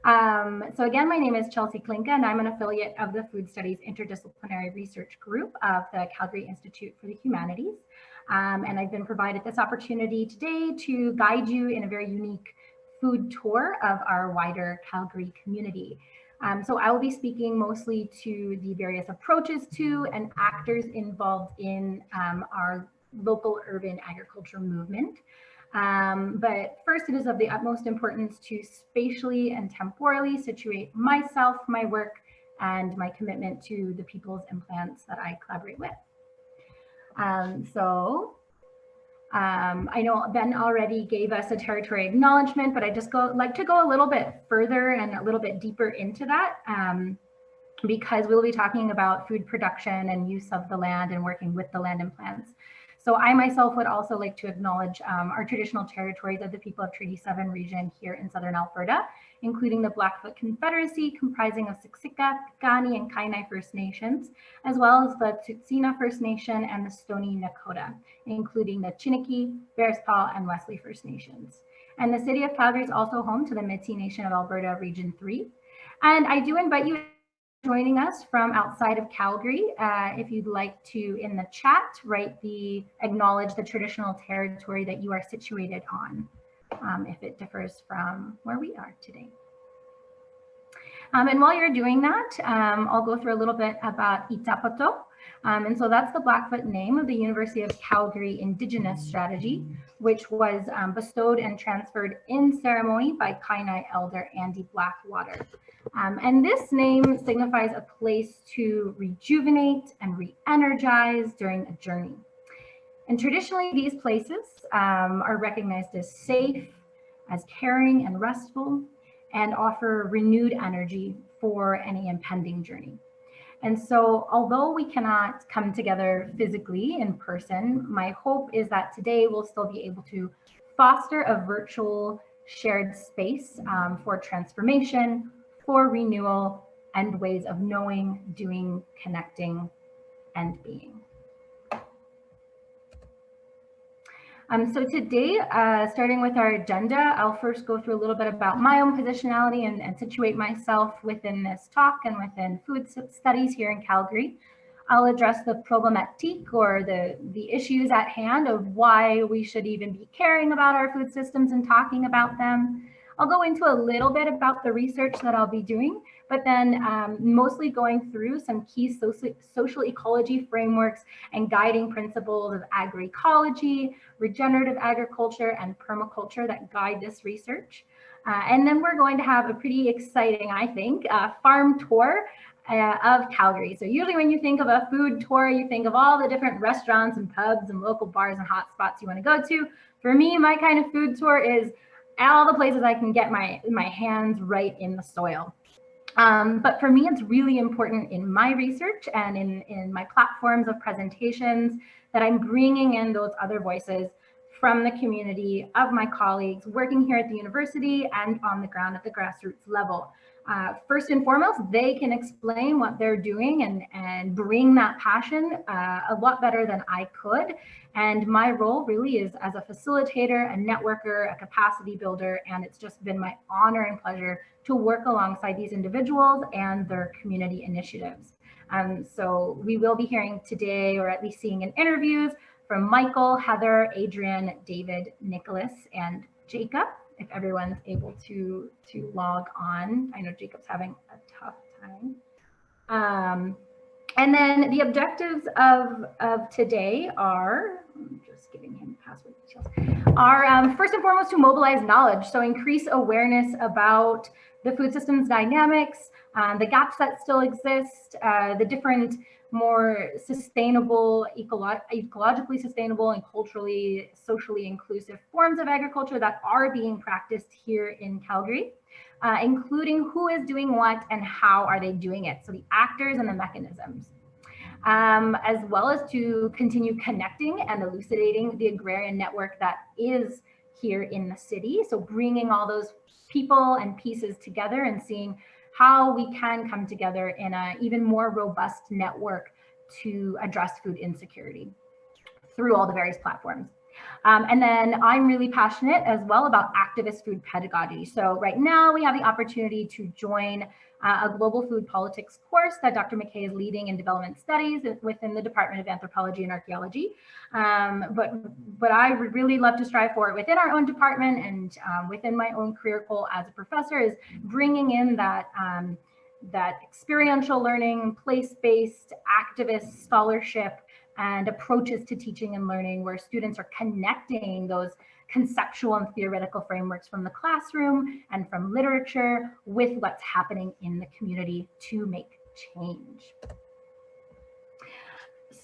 So again, my name is Chelsea Klinka, and I'm an affiliate of the Food Studies Interdisciplinary Research Group of the Calgary Institute for the Humanities. And I've been provided this opportunity today to guide you in a very unique food tour of our wider Calgary community. So I will be speaking mostly to the various approaches to and actors involved in our local urban agriculture movement. But first, it is of the utmost importance to spatially and temporally situate myself, my work, and my commitment to the peoples and plants that I collaborate with. I know Ben already gave us a territory acknowledgement, but I just like to go a little bit further and a little bit deeper into that because we'll be talking about food production and use of the land and working with the land and plants. So I myself would also like to acknowledge our traditional territories of the people of Treaty 7 region here in Southern Alberta, including the Blackfoot Confederacy comprising of Siksika, Piikani, and Kainai First Nations, as well as the Tsuut'ina First Nation and the Stoney Nakoda, including the Chiniki, Bearspaw, and Wesley First Nations. And the city of Calgary is also home to the Métis Nation of Alberta Region 3. And I do invite you joining us from outside of Calgary. If you'd like to, in the chat, acknowledge the traditional territory that you are situated on, if it differs from where we are today. And while you're doing that, I'll go through a little bit about Itapoto. And so that's the Blackfoot name of the University of Calgary Indigenous Strategy, which was bestowed and transferred in ceremony by Kainai Elder Andy Blackwater. And this name signifies a place to rejuvenate and re-energize during a journey. And traditionally, these places are recognized as safe, as caring and restful, and offer renewed energy for any impending journey. And so, although we cannot come together physically in person, my hope is that today we'll still be able to foster a virtual shared space for transformation, for renewal, and ways of knowing, doing, connecting, and being. So today, starting with our agenda, I'll first go through a little bit about my own positionality and situate myself within this talk and within food studies here in Calgary. I'll address the problematique, or the issues at hand of why we should even be caring about our food systems and talking about them. I'll go into a little bit about the research that I'll be doing, but then mostly going through some key social ecology frameworks and guiding principles of agroecology, regenerative agriculture, and permaculture that guide this research. And then we're going to have a pretty exciting, I think, farm tour of Calgary. So usually when you think of a food tour, you think of all the different restaurants and pubs and local bars and hot spots you want to go to. For me, my kind of food tour is all the places I can get my hands right in the soil. But for me, it's really important in my research and in my platforms of presentations that I'm bringing in those other voices from the community of my colleagues working here at the university and on the ground at the grassroots level. First and foremost, they can explain what they're doing and bring that passion a lot better than I could. And my role really is as a facilitator, a networker, a capacity builder, and it's just been my honor and pleasure to work alongside these individuals and their community initiatives. So we will be hearing today, or at least seeing in interviews, from Michael, Heather, Adrian, David, Nicholas, and Jacob, if everyone's able to log on. I know Jacob's having a tough time. And then the objectives of today are, I'm just giving him password details, are first and foremost to mobilize knowledge, so increase awareness about the food system's dynamics, the gaps that still exist, the different more sustainable, ecologically sustainable and culturally, socially inclusive forms of agriculture that are being practiced here in Calgary, including who is doing what and how are they doing it. So the actors and the mechanisms, as well as to continue connecting and elucidating the agrarian network that is here in the city. So bringing all those people and pieces together and seeing how we can come together in an even more robust network to address food insecurity through all the various platforms. And then I'm really passionate as well about activist food pedagogy. So right now we have the opportunity to join a global food politics course that Dr. McKay is leading in development studies within the Department of Anthropology and Archaeology. But I would really love to strive for it within our own department and within my own career goal as a professor is bringing in that that experiential learning, place-based activist scholarship, and approaches to teaching and learning where students are connecting those conceptual and theoretical frameworks from the classroom and from literature with what's happening in the community to make change.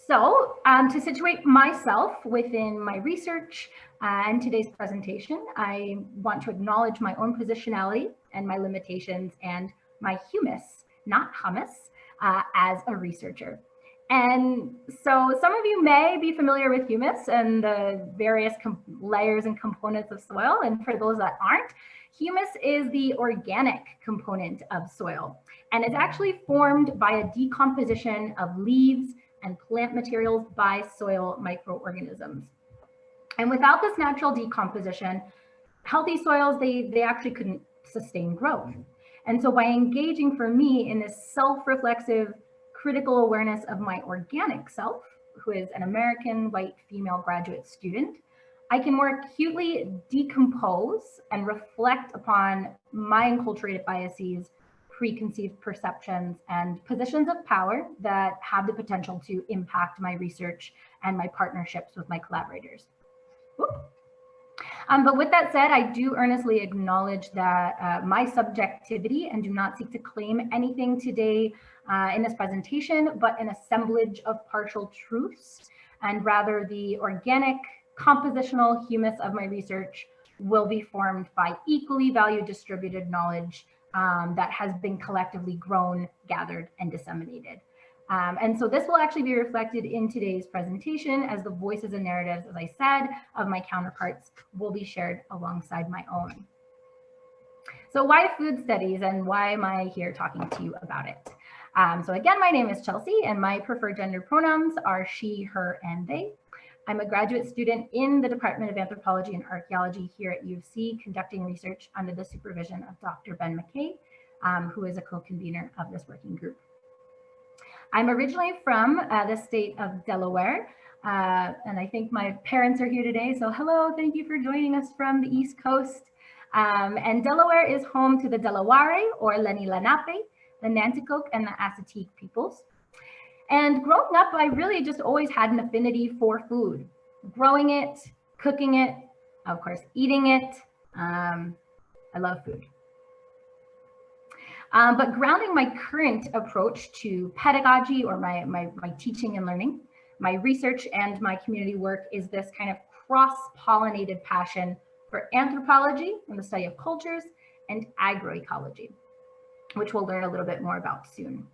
So to situate myself within my research and today's presentation, I want to acknowledge my own positionality and my limitations and my humus, not hummus, as a researcher. And so some of you may be familiar with humus and the various layers and components of soil. And for those that aren't, humus is the organic component of soil. And it's actually formed by a decomposition of leaves and plant materials by soil microorganisms. And without this natural decomposition, healthy soils, they actually couldn't sustain growth. And so by engaging for me in this self-reflexive critical awareness of my organic self, who is an American white female graduate student, I can more acutely decompose and reflect upon my enculturated biases, preconceived perceptions, and positions of power that have the potential to impact my research and my partnerships with my collaborators. But with that said, I do earnestly acknowledge that my subjectivity and do not seek to claim anything today in this presentation, but an assemblage of partial truths, and rather the organic compositional humus of my research will be formed by equally value distributed knowledge that has been collectively grown, gathered, and disseminated. And so this will actually be reflected in today's presentation as the voices and narratives, as I said, of my counterparts will be shared alongside my own. So why food studies and why am I here talking to you about it? So again, my name is Chelsea and my preferred gender pronouns are she, her, and they. I'm a graduate student in the Department of Anthropology and Archaeology here at U of C, conducting research under the supervision of Dr. Ben McKay, who is a co-convener of this working group. I'm originally from the state of Delaware, and I think my parents are here today. So hello, thank you for joining us from the East Coast. And Delaware is home to the Delaware or Lenni Lenape, the Nanticoke and the Assateague peoples. And growing up, I really just always had an affinity for food, growing it, cooking it, of course, eating it. I love food. But grounding my current approach to pedagogy or my teaching and learning, my research and my community work is this kind of cross-pollinated passion for anthropology and the study of cultures and agroecology, which we'll learn a little bit more about soon.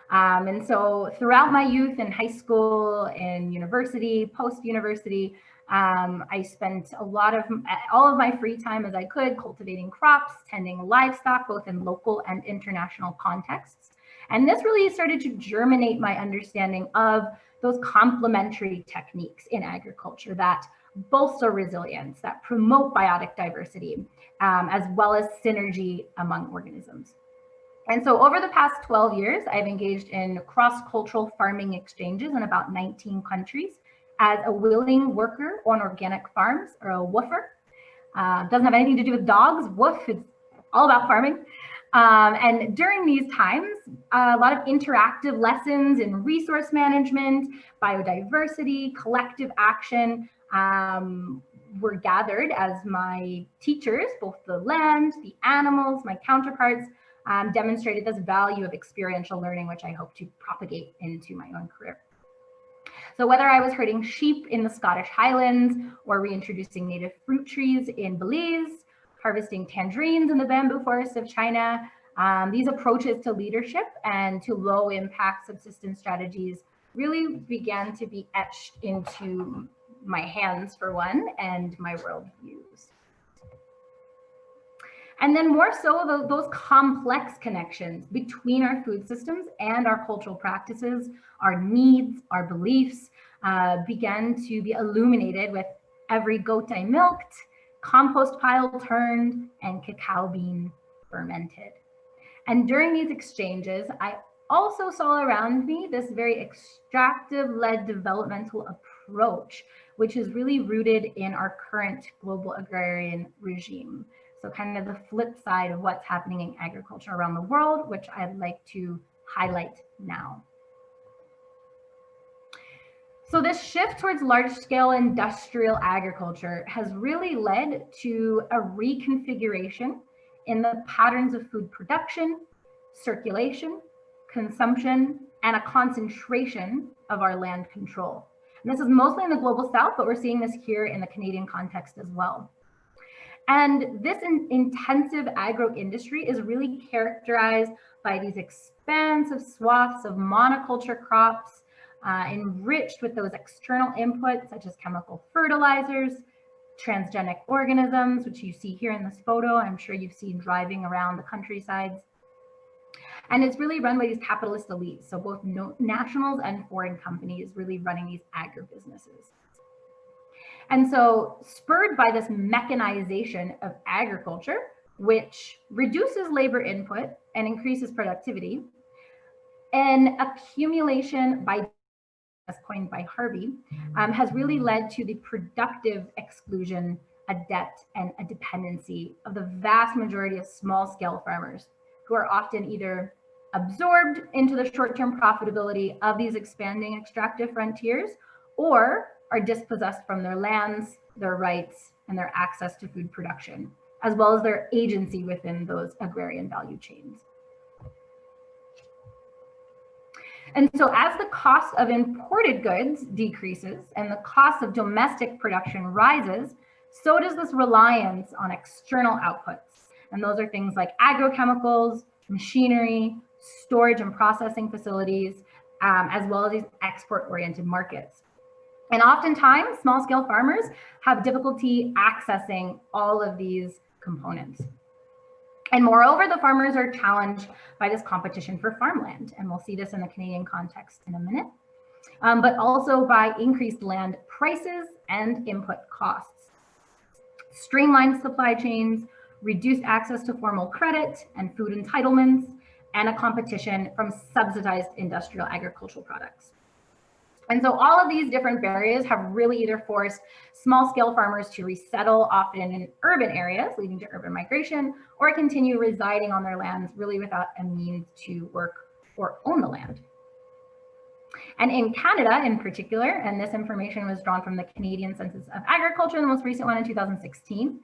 And so throughout my youth in high school and university, post-university, I spent all of my free time as I could cultivating crops, tending livestock, both in local and international contexts. And this really started to germinate my understanding of those complementary techniques in agriculture that bolster resilience, that promote biotic diversity, as well as synergy among organisms. And so over the past 12 years, I've engaged in cross-cultural farming exchanges in about 19 countries as a willing worker on organic farms, or a woofer. Doesn't have anything to do with dogs, woof, it's all about farming. And during these times, a lot of interactive lessons in resource management, biodiversity, collective action were gathered as my teachers, both the land, the animals, my counterparts, demonstrated this value of experiential learning, which I hope to propagate into my own career. So whether I was herding sheep in the Scottish Highlands or reintroducing native fruit trees in Belize, harvesting tangerines in the bamboo forests of China, these approaches to leadership and to low impact subsistence strategies really began to be etched into my hands for one, and my worldviews. And then more so, those complex connections between our food systems and our cultural practices, our needs, our beliefs, began to be illuminated with every goat I milked, compost pile turned, and cacao bean fermented. And during these exchanges, I also saw around me this very extractive-led developmental approach, which is really rooted in our current global agrarian regime. So kind of the flip side of what's happening in agriculture around the world, which I'd like to highlight now. So this shift towards large-scale industrial agriculture has really led to a reconfiguration in the patterns of food production, circulation, consumption, and a concentration of our land control. And this is mostly in the global south, but we're seeing this here in the Canadian context as well. And this intensive agro-industry is really characterized by these expansive swaths of monoculture crops, enriched with those external inputs such as chemical fertilizers, transgenic organisms, which you see here in this photo. I'm sure you've seen driving around the countrysides. And it's really run by these capitalist elites, so both nationals and foreign companies really running these agribusinesses. And so spurred by this mechanization of agriculture, which reduces labor input and increases productivity, an accumulation by, as coined by Harvey, has really led to the productive exclusion, a debt, and a dependency of the vast majority of small-scale farmers, who are often either absorbed into the short-term profitability of these expanding extractive frontiers, or are dispossessed from their lands, their rights, and their access to food production, as well as their agency within those agrarian value chains. And so as the cost of imported goods decreases and the cost of domestic production rises, so does this reliance on external outputs. And those are things like agrochemicals, machinery, storage and processing facilities, as well as these export-oriented markets. And oftentimes, small-scale farmers have difficulty accessing all of these components. And moreover, the farmers are challenged by this competition for farmland. And we'll see this in the Canadian context in a minute, but also by increased land prices and input costs. Streamlined supply chains, reduced access to formal credit and food entitlements, and a competition from subsidized industrial agricultural products. And so all of these different barriers have really either forced small-scale farmers to resettle, often in urban areas, leading to urban migration, or continue residing on their lands really without a means to work or own the land. And in Canada in particular, and this information was drawn from the Canadian Census of Agriculture, the most recent one in 2016,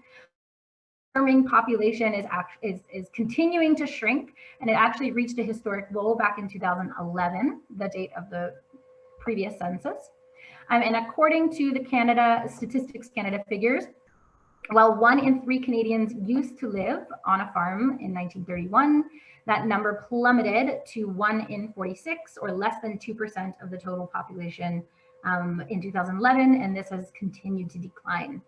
farming population is continuing to shrink, and it actually reached a historic low back in 2011, the date of the previous census. And according to the Statistics Canada figures, while 1 in 3 Canadians used to live on a farm in 1931, that number plummeted to 1 in 46, or less than 2% of the total population in 2011, and this has continued to decline.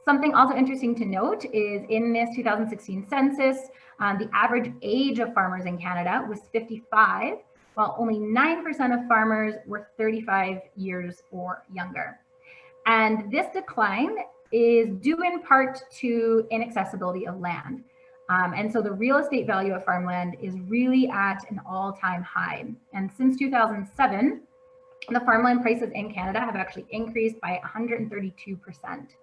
Something also interesting to note is in this 2016 census, the average age of farmers in Canada was 55, while only 9% of farmers were 35 years or younger. And this decline is due in part to inaccessibility of land. And so the real estate value of farmland is really at an all-time high. And since 2007, the farmland prices in Canada have actually increased by 132%.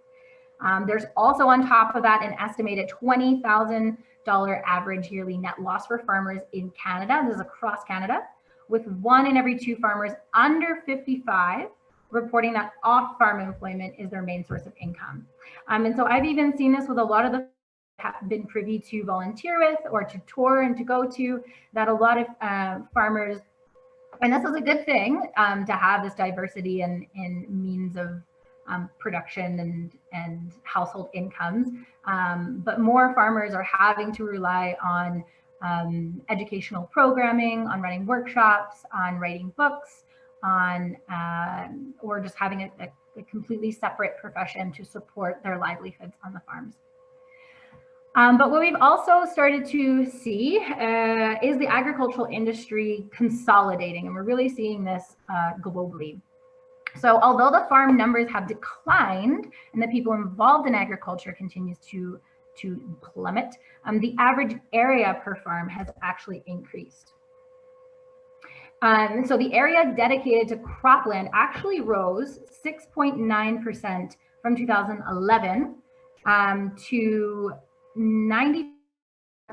There's also on top of that an estimated $20,000 average yearly net loss for farmers in Canada. This is across Canada, with 1 in every 2 farmers under 55 reporting that off-farm employment is their main source of income. And so I've even seen this with a lot of the have been privy to volunteer with or to tour and to go to, that a lot of farmers, and this is a good thing to have this diversity in means of production and household incomes, but more farmers are having to rely on educational programming, on running workshops, on writing books, on or just having a completely separate profession to support their livelihoods on the farms. But what we've also started to see is the agricultural industry consolidating, and we're really seeing this globally. So although the farm numbers have declined and the people involved in agriculture continues to plummet, the average area per farm has actually increased. So the area dedicated to cropland actually rose 6.9% from 2011 to 90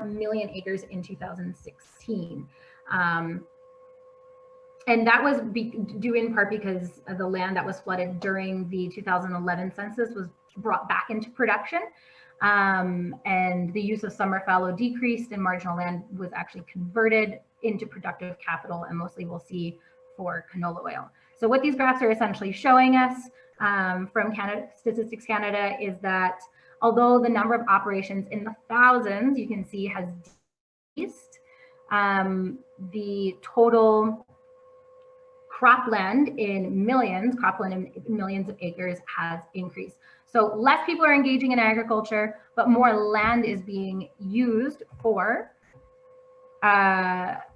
million acres in 2016. And that was due in part because the land that was flooded during the 2011 census was brought back into production. And the use of summer fallow decreased and marginal land was actually converted into productive capital, and mostly we'll see for canola oil. So what these graphs are essentially showing us from Statistics Canada is that although the number of operations in the thousands, you can see, has decreased, the total cropland in millions of acres has increased. So less people are engaging in agriculture, but more land is being used for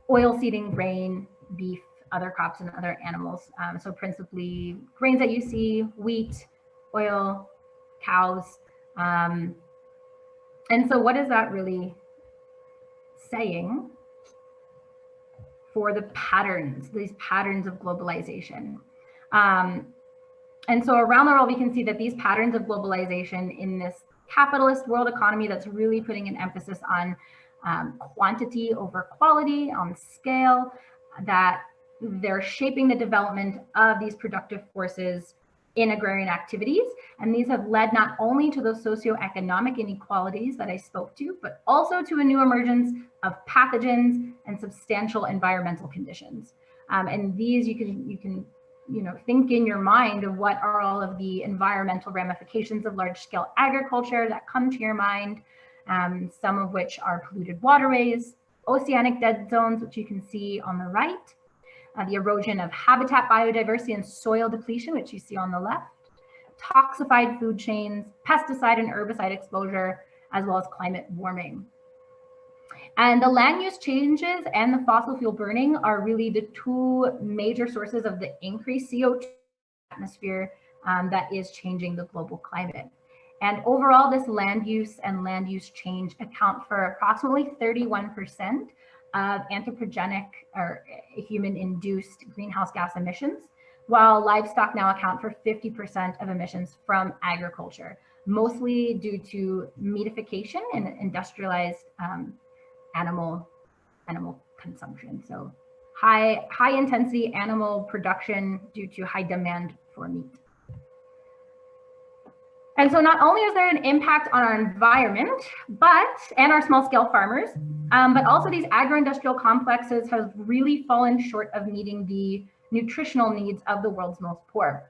oil seeding, grain, beef, other crops, and other animals. So principally grains that you see, wheat, oil, cows. And so what is that really saying for the patterns, these patterns of globalization? And so around the world, we can see that these patterns of globalization in this capitalist world economy that's really putting an emphasis on quantity over quality, on scale, that they're shaping the development of these productive forces in agrarian activities. And these have led not only to those socioeconomic inequalities that I spoke to, but also to a new emergence of pathogens and substantial environmental conditions. And these you can think in your mind of what are all of the environmental ramifications of large-scale agriculture that come to your mind, some of which are polluted waterways, oceanic dead zones, which you can see on the right, the erosion of habitat biodiversity and soil depletion, which you see on the left, toxified food chains, pesticide and herbicide exposure, as well as climate warming. And the land use changes and the fossil fuel burning are really the two major sources of the increased CO2 atmosphere that is changing the global climate. And overall, this land use and land use change account for approximately 31% of anthropogenic or human-induced greenhouse gas emissions, while livestock now account for 50% of emissions from agriculture, mostly due to meatification and industrialized animal consumption. So high intensity animal production due to high demand for meat. And so not only is there an impact on our environment, and our small scale farmers, but also these agro-industrial complexes have really fallen short of meeting the nutritional needs of the world's most poor.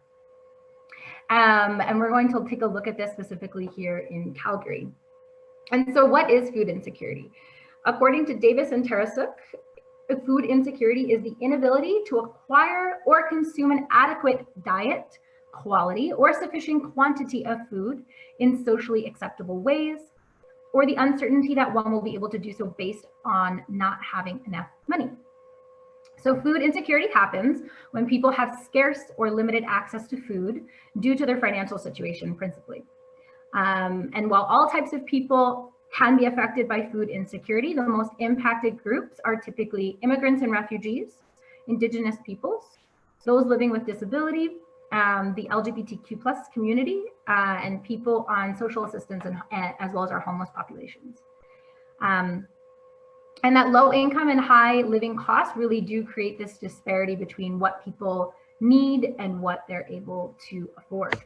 And we're going to take a look at this specifically here in Calgary. And so what is food insecurity? According to Davis and Tarasuk, food insecurity is the inability to acquire or consume an adequate diet, quality, or sufficient quantity of food in socially acceptable ways, or the uncertainty that one will be able to do so based on not having enough money. So food insecurity happens when people have scarce or limited access to food due to their financial situation principally. And while all types of people can be affected by food insecurity, the most impacted groups are typically immigrants and refugees, Indigenous peoples, those living with disability, the LGBTQ+ community, and people on social assistance, and as well as our homeless populations. And that low income and high living costs really do create this disparity between what people need and what they're able to afford.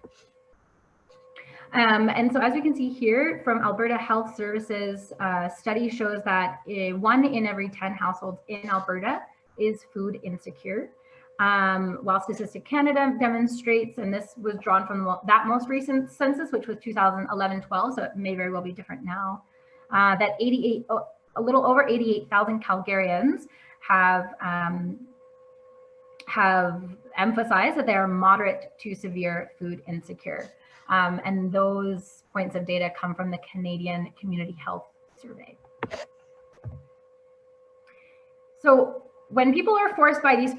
And so as we can see here from Alberta Health Services, study shows that 1 in every 10 households in Alberta is food insecure. While Statistics Canada demonstrates, and this was drawn from that most recent census, which was 2011-12, so it may very well be different now, that a little over 88,000 Calgarians have emphasized that they are moderate to severe food insecure. And those points of data come from the Canadian Community Health Survey. So when people are forced by these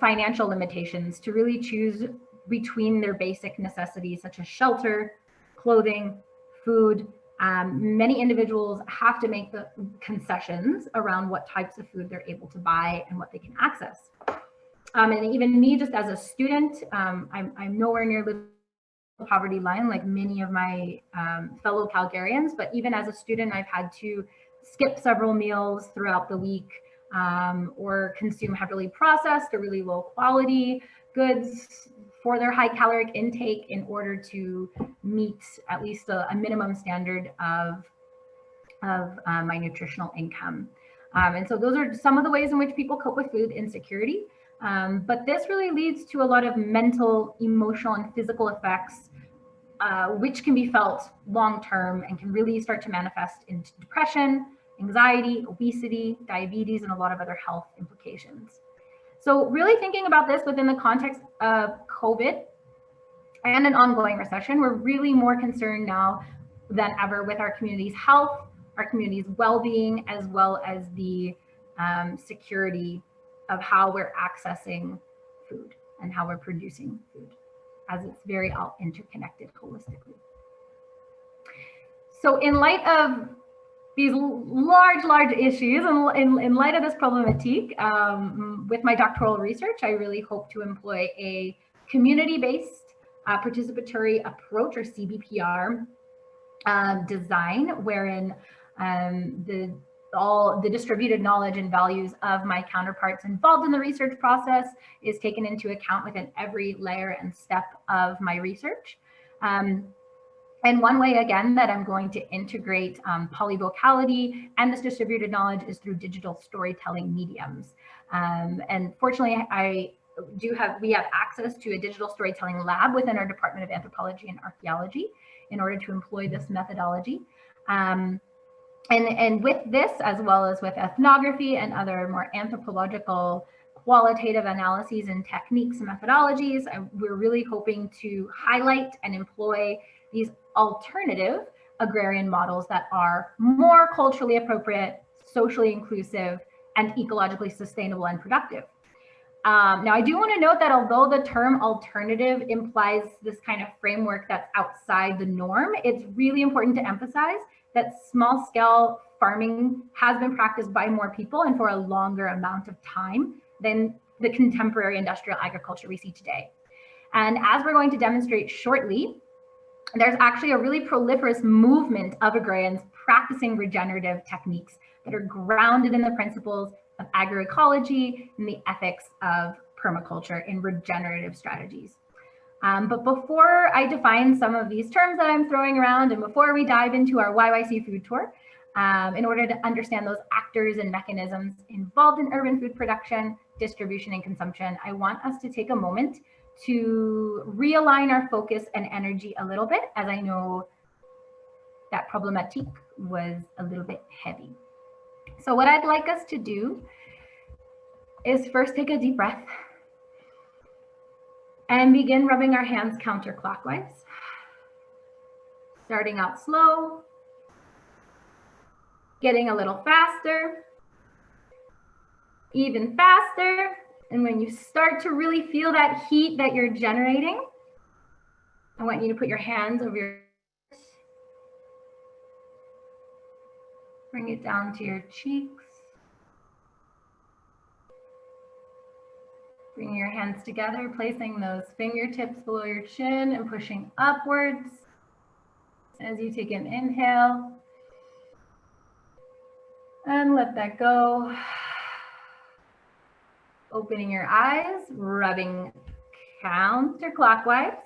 financial limitations to really choose between their basic necessities such as shelter, clothing, food. Many individuals have to make the concessions around what types of food they're able to buy and what they can access. And even me, just as a student, I'm nowhere near the poverty line like many of my fellow Calgarians, but even as a student, I've had to skip several meals throughout the week, or consume heavily processed or really low quality goods for their high caloric intake in order to meet at least a minimum standard of my nutritional income. And so those are some of the ways in which people cope with food insecurity. But this really leads to a lot of mental, emotional, and physical effects, which can be felt long-term and can really start to manifest into depression, anxiety, obesity, diabetes, and a lot of other health implications. So really thinking about this within the context of COVID and an ongoing recession, we're really more concerned now than ever with our community's health, our community's well-being, as well as the security of how we're accessing food and how we're producing food, as it's very all interconnected holistically. So in light of these large issues, and in light of this problematique, with my doctoral research, I really hope to employ a community-based participatory approach, or CBPR, design, wherein all the distributed knowledge and values of my counterparts involved in the research process is taken into account within every layer and step of my research. And one way, again, that I'm going to integrate polyvocality and this distributed knowledge is through digital storytelling mediums. And fortunately, we have access to a digital storytelling lab within our Department of Anthropology and Archaeology in order to employ this methodology. And with this, as well as with ethnography and other more anthropological qualitative analyses and techniques and methodologies, we're really hoping to highlight and employ these alternative agrarian models that are more culturally appropriate, socially inclusive, and ecologically sustainable and productive. Now, I do want to note that although the term alternative implies this kind of framework that's outside the norm, it's really important to emphasize that small scale farming has been practiced by more people and for a longer amount of time than the contemporary industrial agriculture we see today. And as we're going to demonstrate shortly, there's actually a really proliferous movement of agrarians practicing regenerative techniques that are grounded in the principles of agroecology and the ethics of permaculture in regenerative strategies. But before I define some of these terms that I'm throwing around, and before we dive into our YYC Food Tour, in order to understand those actors and mechanisms involved in urban food production, distribution, and consumption, I want us to take a moment to realign our focus and energy a little bit, as I know that problematique was a little bit heavy. So what I'd like us to do is first take a deep breath and begin rubbing our hands counterclockwise, starting out slow, getting a little faster, even faster. And when you start to really feel that heat that you're generating, I want you to put your hands over your ears, bring it down to your cheeks, bring your hands together, placing those fingertips below your chin and pushing upwards as you take an inhale and let that go. Opening your eyes, rubbing counterclockwise,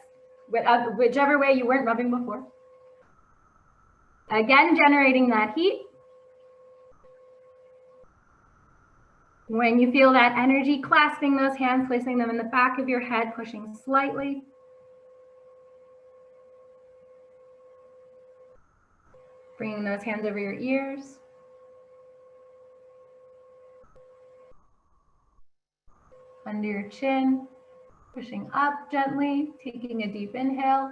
whichever way you weren't rubbing before. Again, generating that heat. When you feel that energy, clasping those hands, placing them in the back of your head, pushing slightly. Bringing those hands over your ears. Under your chin, pushing up gently, taking a deep inhale.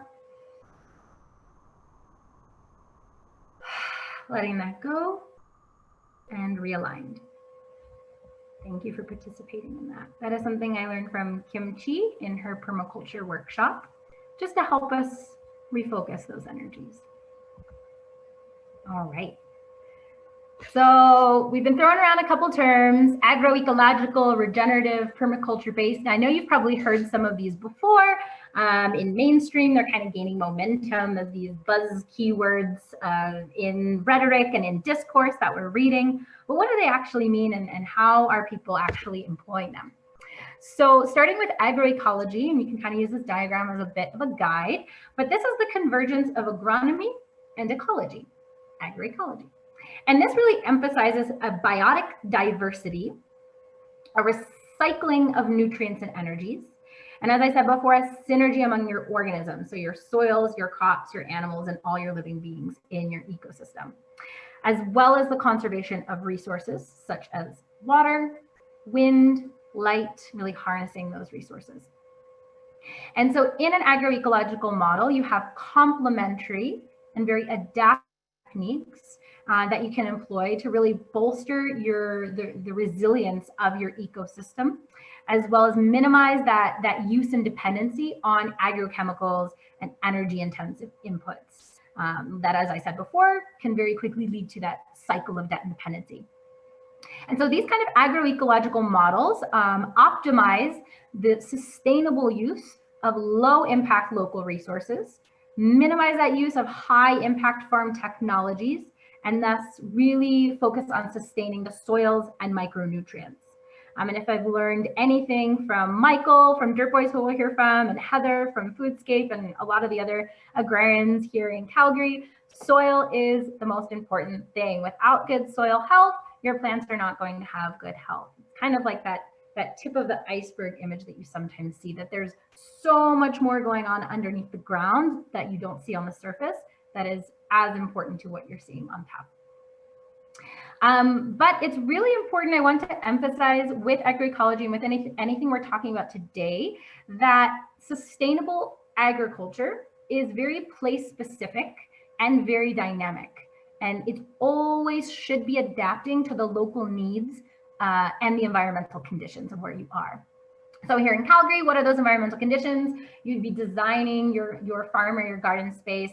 Letting that go and realigned. Thank you for participating in that. That is something I learned from Kim Chi in her permaculture workshop, just to help us refocus those energies. All right. So we've been throwing around a couple terms: agroecological, regenerative, permaculture-based. I know you've probably heard some of these before. In mainstream, they're kind of gaining momentum as these buzz keywords in rhetoric and in discourse that we're reading. But what do they actually mean, and how are people actually employing them? So starting with agroecology, and you can kind of use this diagram as a bit of a guide, but this is the convergence of agronomy and ecology, agroecology. And this really emphasizes a biotic diversity, a recycling of nutrients and energies, and as I said before, a synergy among your organisms, so your soils, your crops, your animals, and all your living beings in your ecosystem, as well as the conservation of resources such as water, wind, light, really harnessing those resources. And so in an agroecological model, you have complementary and very adaptive techniques that you can employ to really bolster the resilience of your ecosystem, as well as minimize that use and dependency on agrochemicals and energy intensive inputs that, as I said before, can very quickly lead to that cycle of debt and dependency. And so these kind of agroecological models optimize the sustainable use of low impact local resources, minimize that use of high impact farm technologies, and thus really focus on sustaining the soils and micronutrients. And if I've learned anything from Michael, from Dirt Boys, who we'll hear from, and Heather from Foodscape, and a lot of the other agrarians here in Calgary, soil is the most important thing. Without good soil health, your plants are not going to have good health. It's kind of like that tip of the iceberg image that you sometimes see, that there's so much more going on underneath the ground that you don't see on the surface that is as important to what you're seeing on top. But it's really important, I want to emphasize with agroecology and with anything we're talking about today, that sustainable agriculture is very place specific and very dynamic. And it always should be adapting to the local needs and the environmental conditions of where you are. So here in Calgary, what are those environmental conditions? You'd be designing your farm or your garden space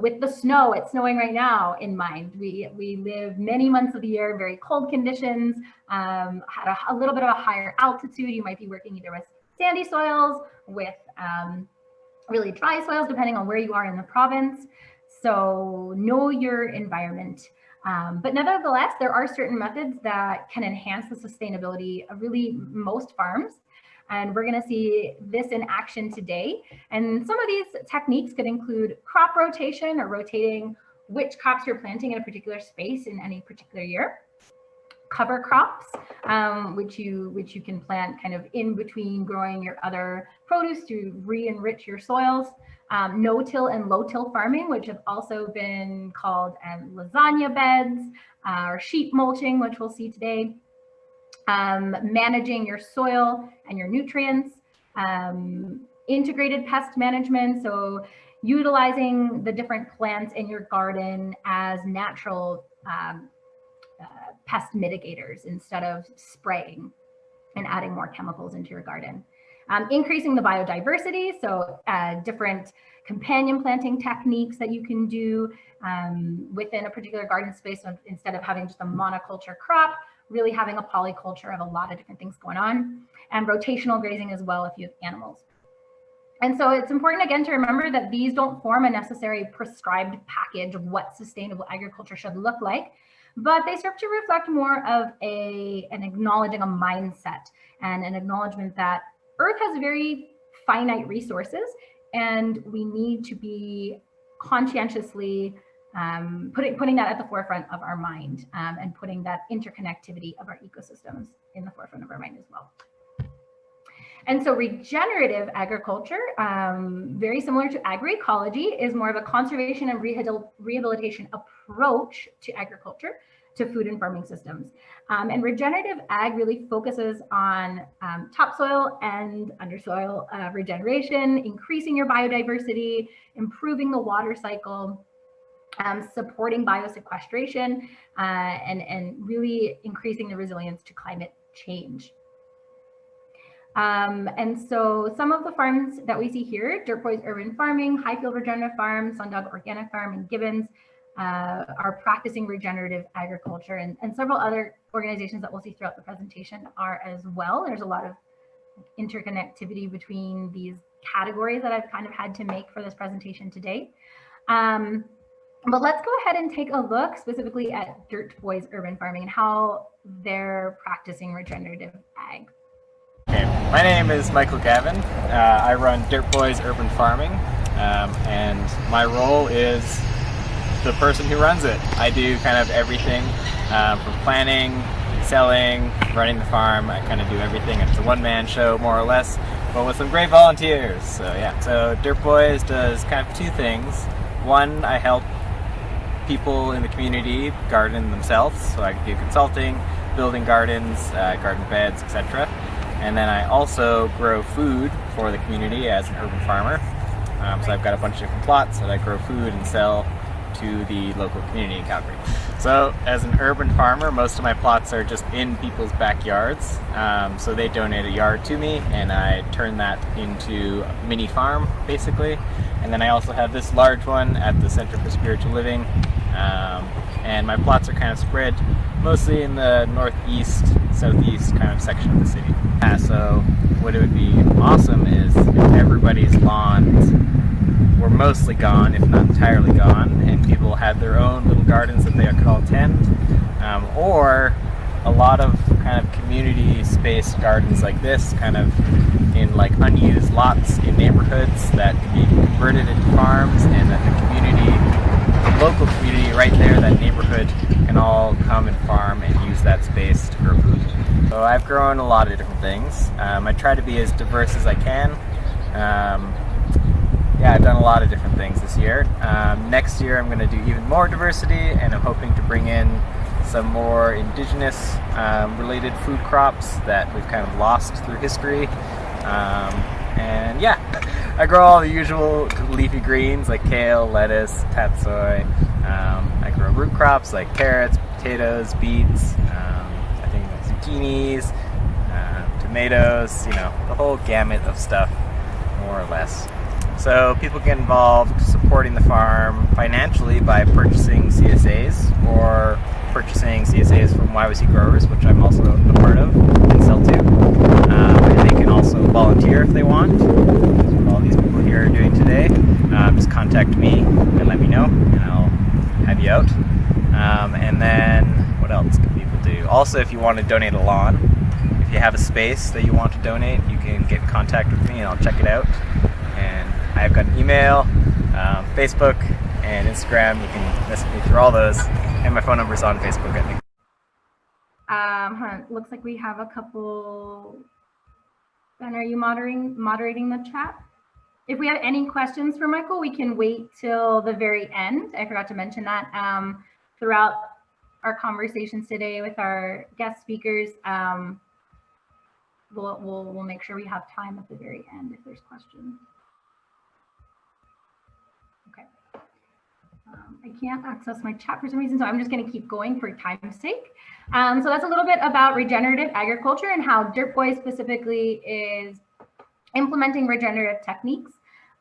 with the snow, it's snowing right now, in mind. We live many months of the year in very cold conditions, at a little bit of a higher altitude. You might be working either with sandy soils, with really dry soils, depending on where you are in the province. So know your environment. But nevertheless, there are certain methods that can enhance the sustainability of really most farms. And we're going to see this in action today. And some of these techniques could include crop rotation, or rotating which crops you're planting in a particular space in any particular year. Cover crops, which you can plant kind of in between growing your other produce to re-enrich your soils. No-till and low-till farming, which have also been called lasagna beds, or sheep mulching, which we'll see today. Managing your soil and your nutrients, integrated pest management, so utilizing the different plants in your garden as natural pest mitigators instead of spraying and adding more chemicals into your garden. Increasing the biodiversity, so different companion planting techniques that you can do within a particular garden space. So instead of having just a monoculture crop, really having a polyculture of a lot of different things going on, and rotational grazing as well if you have animals. And so it's important, again, to remember that these don't form a necessary prescribed package of what sustainable agriculture should look like, but they serve to reflect more of an acknowledging a mindset and an acknowledgement that Earth has very finite resources, and we need to be conscientiously putting that at the forefront of our mind, and putting that interconnectivity of our ecosystems in the forefront of our mind as well. And so regenerative agriculture, very similar to agroecology, is more of a conservation and rehabilitation approach to agriculture, to food and farming systems. And regenerative ag really focuses on topsoil and undersoil regeneration, increasing your biodiversity, improving the water cycle, supporting biosequestration, and really increasing the resilience to climate change. And so some of the farms that we see here, Dirt Boys Urban Farming, Highfield Regenerative Farm, Sundog Organic Farm, and Gibbons, are practicing regenerative agriculture, and several other organizations that we'll see throughout the presentation are as well. There's a lot of interconnectivity between these categories that I've kind of had to make for this presentation today. But let's go ahead and take a look specifically at Dirt Boys Urban Farming and how they're practicing regenerative ag. Okay, my name is Michael Gavin. I run Dirt Boys Urban Farming, and my role is the person who runs it. I do kind of everything from planning, selling, running the farm. I kind of do everything. It's a one-man show, more or less, but with some great volunteers. So yeah, so Dirt Boys does kind of two things. One, I help people in the community garden themselves, so I do consulting, building gardens, garden beds, etc. And then I also grow food for the community as an urban farmer. So I've got a bunch of different plots that I grow food and sell to the local community in Calgary. So as an urban farmer, most of my plots are just in people's backyards. So they donate a yard to me and I turn that into a mini farm basically. And then I also have this large one at the Center for Spiritual Living. And my plots are kind of spread mostly in the northeast, southeast kind of section of the city. So what it would be awesome is if everybody's lawns were mostly gone, if not entirely gone, and people had their own little gardens that they could all tend, or a lot of kind of community space gardens like this, kind of in like unused lots in neighborhoods that could be converted into farms, and that the community, the local community right there, that neighborhood, can all come and farm and use that space to grow food. So I've grown a lot of different things. I try to be as diverse as I can. Yeah, I've done a lot of different things this year. Next year I'm going to do even more diversity, and I'm hoping to bring in some more indigenous related food crops that we've kind of lost through history. And yeah, I grow all the usual leafy greens like kale, lettuce, tatsoi. I grow root crops like carrots, potatoes, beets, I think zucchinis, tomatoes, you know, the whole gamut of stuff, more or less. So people get involved supporting the farm financially by purchasing CSAs or purchasing CSAs from YYC growers, which I'm also a part of and sell to. And they can also volunteer if they want. That's what all these people here are doing today. Just contact me and let me know, and I'll have you out. And then what else can people do? Also, if you want to donate a lawn, if you have a space that you want to donate, you can get in contact with me and I'll check it out. And I've got an email, Facebook, and Instagram. You can message me through all those, and my phone number is on Facebook, I think. Looks like we have a couple. Ben, are you moderating the chat? If we have any questions for Michael, we can wait till the very end. I forgot to mention that throughout our conversations today with our guest speakers. We'll make sure we have time at the very end if there's questions. Okay. I can't access my chat for some reason, so I'm just going to keep going for time's sake. So that's a little bit about regenerative agriculture and how Dirt Boys specifically is implementing regenerative techniques.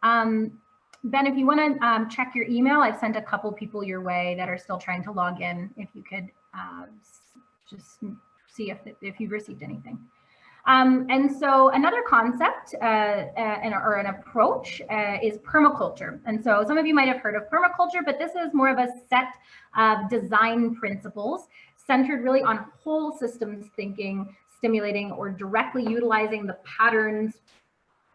Ben, if you want to check your email, I've sent a couple people your way that are still trying to log in. If you could just see if you've received anything. And so another concept or an approach is permaculture. And so some of you might have heard of permaculture, but this is more of a set of design principles centered really on whole systems thinking, stimulating or directly utilizing the patterns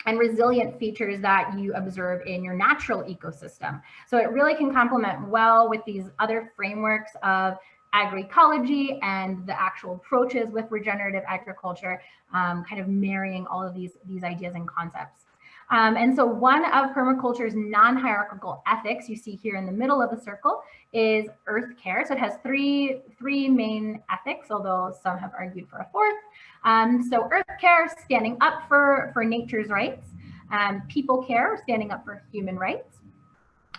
and resilient features that you observe in your natural ecosystem. So it really can complement well with these other frameworks of agroecology and the actual approaches with regenerative agriculture, kind of marrying all of these ideas and concepts. And so one of permaculture's non-hierarchical ethics you see here in the middle of the circle is earth care. So it has three main ethics, although some have argued for a fourth. So earth care, standing up for nature's rights, people care, standing up for human rights,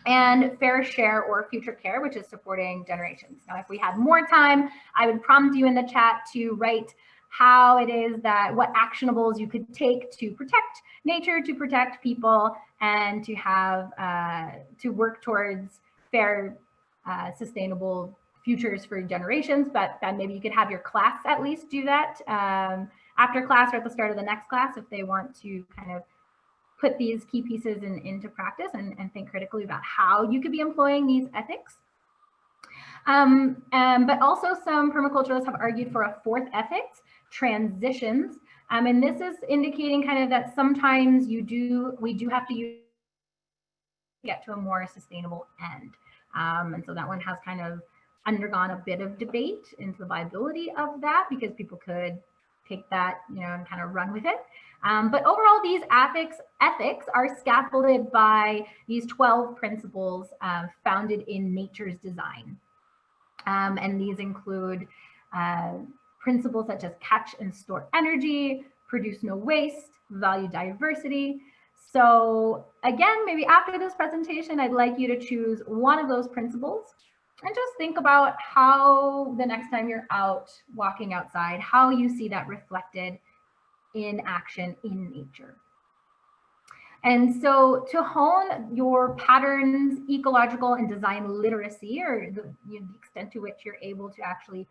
and fair share or future care, which is supporting generations. Now, if we had more time, I would prompt you in the chat to write how it is that, what actionables you could take to protect nature, to protect people, and to have, to work towards fair, sustainable futures for generations. But then maybe you could have your class at least do that after class or at the start of the next class if they want to kind of put these key pieces into practice and think critically about how you could be employing these ethics. But also some permaculturalists have argued for a fourth ethics, transitions. And this is indicating kind of that sometimes we do have to get to a more sustainable end. And so that one has kind of undergone a bit of debate into the viability of that, because people could take that, and kind of run with it. But overall, these ethics are scaffolded by these 12 principles founded in nature's design. And these include principles such as catch and store energy, produce no waste, value diversity. So again, maybe after this presentation, I'd like you to choose one of those principles and just think about how the next time you're out walking outside, how you see that reflected in action in nature. And so to hone your patterns, ecological and design literacy, or the extent to which you're able to actually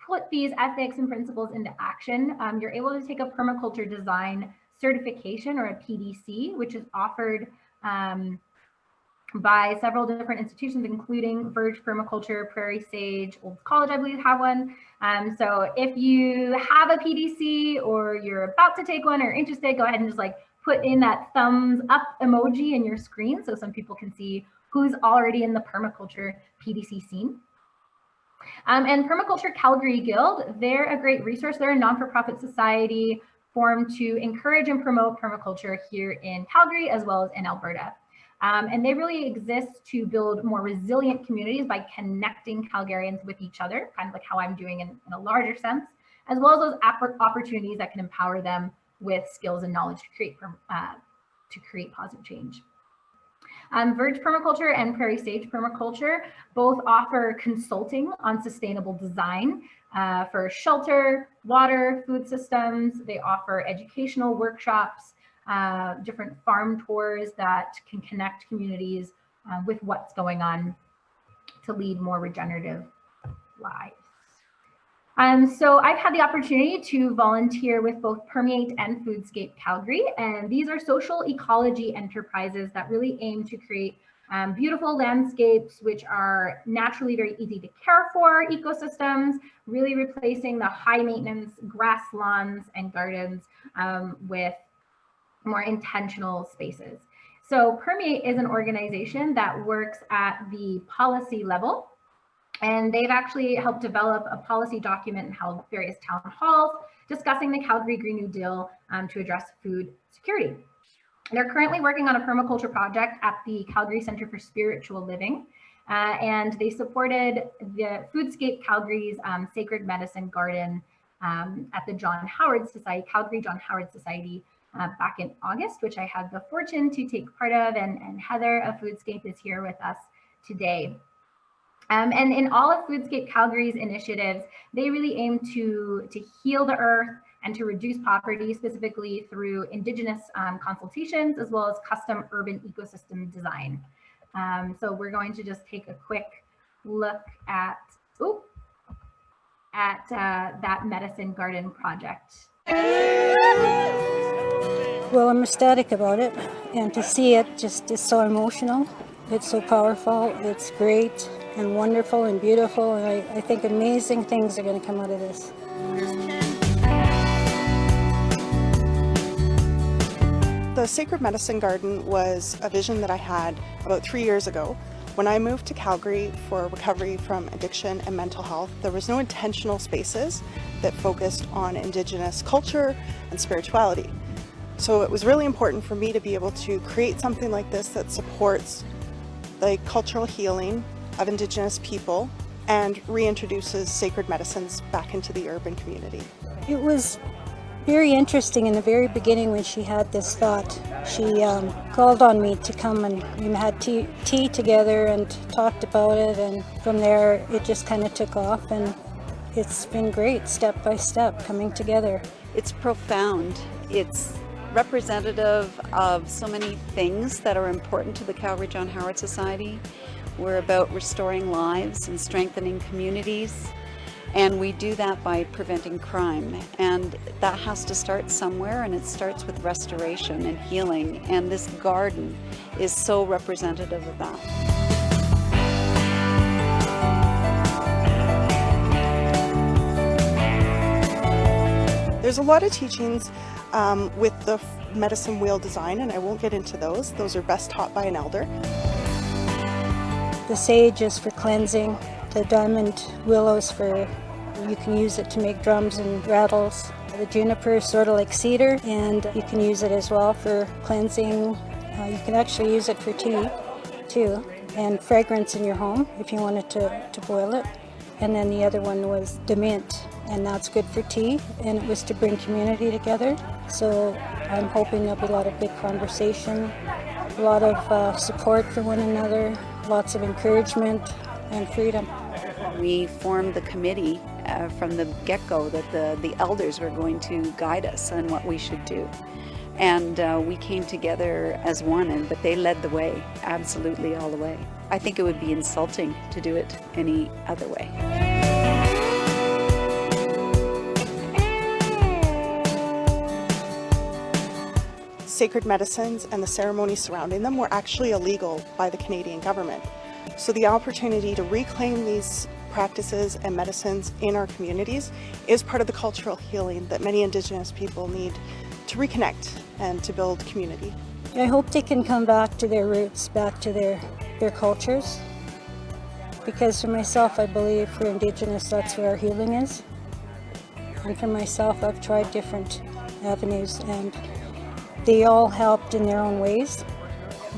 put these ethics and principles into action, you're able to take a permaculture design certification, or a PDC, which is offered by several different institutions, including Verge Permaculture, Prairie Sage, Old College, I believe, have one. So if you have a PDC or you're about to take one or interested, go ahead and just put in that thumbs up emoji in your screen so some people can see who's already in the permaculture PDC scene. And Permaculture Calgary Guild, they're a great resource. They're a non-for-profit society formed to encourage and promote permaculture here in Calgary as well as in Alberta. And they really exist to build more resilient communities by connecting Calgarians with each other, kind of like how I'm doing in a larger sense, as well as those opportunities that can empower them with skills and knowledge to create positive change. Verge Permaculture and Prairie Sage Permaculture both offer consulting on sustainable design for shelter, water, food systems. They offer educational workshops, different farm tours that can connect communities with what's going on to lead more regenerative lives. So I've had the opportunity to volunteer with both Permeate and Foodscape Calgary, and these are social ecology enterprises that really aim to create beautiful landscapes which are naturally very easy to care for ecosystems, really replacing the high maintenance grass lawns and gardens with more intentional spaces. So Permeate is an organization that works at the policy level, and they've actually helped develop a policy document and held various town halls discussing the Calgary Green New Deal to address food security. They're currently working on a permaculture project at the Calgary Centre for Spiritual Living, and they supported the Foodscape Calgary's Sacred Medicine Garden at the John Howard Society, Calgary John Howard Society, back in August, which I had the fortune to take part of, and Heather of Foodscape is here with us today. And in all of Foodscape Calgary's initiatives, they really aim to heal the earth and to reduce poverty, specifically through Indigenous consultations, as well as custom urban ecosystem design. So we're going to just take a quick look at that medicine garden project. Well, I'm ecstatic about it, and to see it just is so emotional. It's so powerful, it's great and wonderful and beautiful, and I think amazing things are going to come out of this. The Sacred Medicine Garden was a vision that I had about 3 years ago. When I moved to Calgary for recovery from addiction and mental health, there was no intentional spaces that focused on Indigenous culture and spirituality. So it was really important for me to be able to create something like this that supports the cultural healing of Indigenous people and reintroduces sacred medicines back into the urban community. It was Very interesting in the very beginning when she had this thought. She called on me to come, and we had tea together and talked about it, and from there it just kind of took off, and it's been great, step by step, coming together. It's profound. It's representative of so many things that are important to the Calgary John Howard Society. We're about restoring lives and strengthening communities. And we do that by preventing crime. And that has to start somewhere, and it starts with restoration and healing. And this garden is so representative of that. There's a lot of teachings with the medicine wheel design, and I won't get into those. Those are best taught by an elder. The sage is for cleansing. The diamond willows for, you can use it to make drums and rattles. The juniper is sort of like cedar, and you can use it as well for cleansing. You can actually use it for tea too, and fragrance in your home if you wanted to boil it. And then the other one was the mint, and that's good for tea, and it was to bring community together. So I'm hoping there'll be a lot of big conversation, a lot of support for one another, lots of encouragement and freedom. We formed the committee from the get-go that the elders were going to guide us on what we should do. And we came together as one, but they led the way, absolutely all the way. I think it would be insulting to do it any other way. Sacred medicines and the ceremonies surrounding them were actually illegal by the Canadian government. So the opportunity to reclaim these practices and medicines in our communities is part of the cultural healing that many Indigenous people need to reconnect and to build community. I hope they can come back to their roots, back to their cultures. Because for myself, I believe for Indigenous, that's where our healing is. And for myself, I've tried different avenues, and they all helped in their own ways.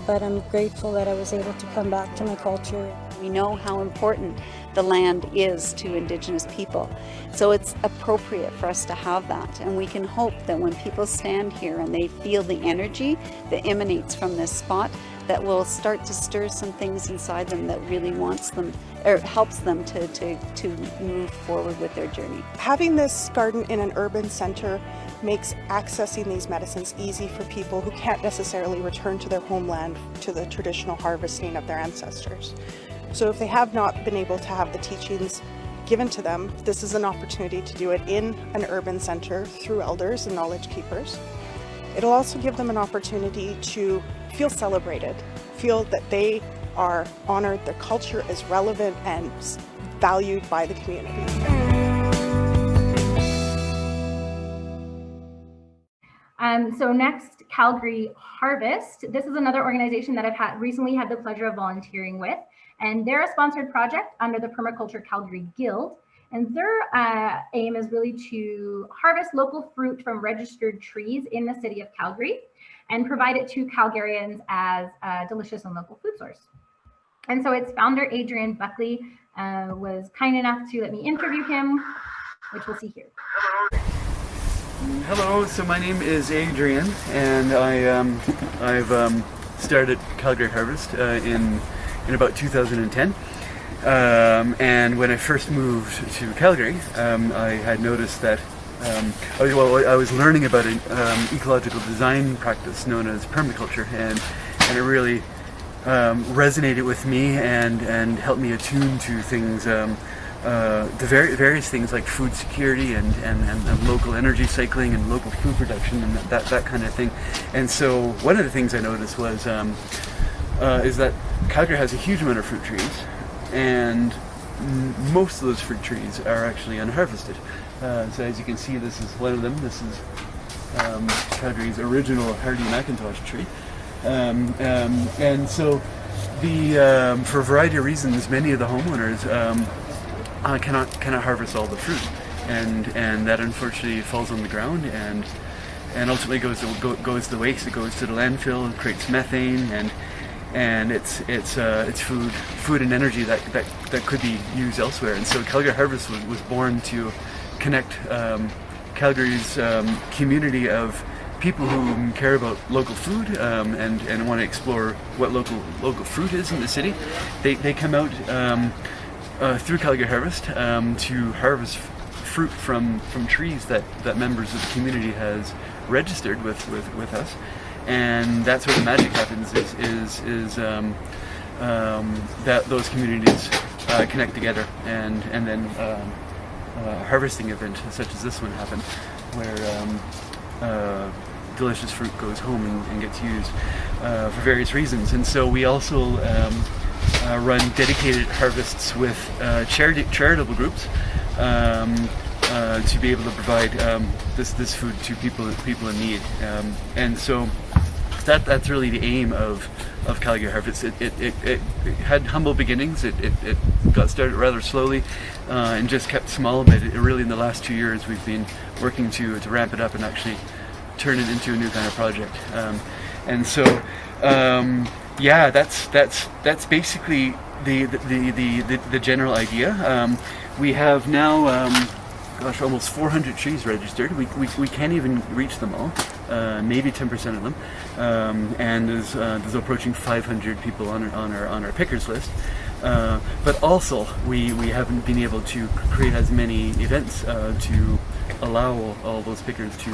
But I'm grateful that I was able to come back to my culture. We know how important the land is to Indigenous people. So it's appropriate for us to have that. And we can hope that when people stand here and they feel the energy that emanates from this spot, that will start to stir some things inside them that really wants them, or helps them to move forward with their journey. Having this garden in an urban center makes accessing these medicines easy for people who can't necessarily return to their homeland to the traditional harvesting of their ancestors. So if they have not been able to have the teachings given to them, this is an opportunity to do it in an urban center through elders and knowledge keepers. It'll also give them an opportunity to feel celebrated, feel that they are honored, their culture is relevant and valued by the community. So next, Calgary Harvest. This is another organization that I've recently had the pleasure of volunteering with, and they're a sponsored project under the Permaculture Calgary Guild. And their aim is really to harvest local fruit from registered trees in the city of Calgary and provide it to Calgarians as a delicious and local food source. And so its founder, Adrian Buckley, was kind enough to let me interview him, which we'll see here. Hello, so my name is Adrian, and I've started Calgary Harvest in about 2010. And when I first moved to Calgary, I had noticed that I was learning about an ecological design practice known as permaculture, and it really resonated with me and helped me attune to things, the various things like food security and local energy cycling and local food production and that kind of thing. And so one of the things I noticed was is that Calgary has a huge amount of fruit trees, and most of those fruit trees are actually unharvested. So as you can see, this is one of them. This is Calgary's original hardy Macintosh tree. And so for a variety of reasons, many of the homeowners cannot harvest all the fruit, and that unfortunately falls on the ground and ultimately goes to waste. It goes to the landfill, it creates methane, and it's food and energy that could be used elsewhere. And so Calgary Harvest was born to connect Calgary's community of people who care about local food and want to explore what local fruit is in the city. They come out through Calgary Harvest to harvest fruit from trees that members of the community has registered with us, and that's where the magic happens. Is that those communities connect together, and then a harvesting event such as this one happened, where delicious fruit goes home and gets used for various reasons. And so we also run dedicated harvests with charitable groups to be able to provide this food to people in need. And so that's really the aim of Calgary Harvest. It had humble beginnings. It got started rather slowly and just kept small, but really in the last 2 years we've been working to ramp it up and actually turn it into a new kind of project. And so yeah, that's basically the general idea. We have now gosh, almost 400 trees registered. We can't even reach them all, maybe 10% of them, and there's approaching 500 people on our pickers list. But also we haven't been able to create as many events to allow all those pickers to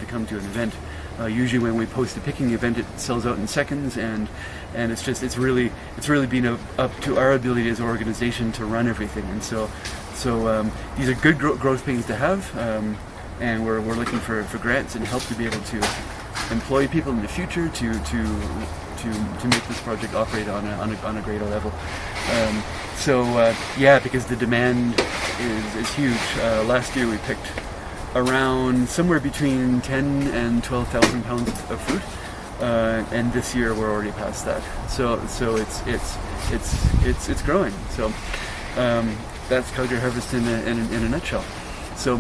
come to an event. Usually when we post a picking event, it sells out in seconds, and it's really been up to our ability as an organization to run everything. And so these are good growth pains to have, and we're looking for grants and help to be able to employ people in the future to make this project operate on a greater level. Yeah, because the demand is huge. Last year we picked around somewhere between 10 and 12,000 pounds of fruit, and this year we're already past that. So it's growing. So that's Calgary Harvest in a nutshell. So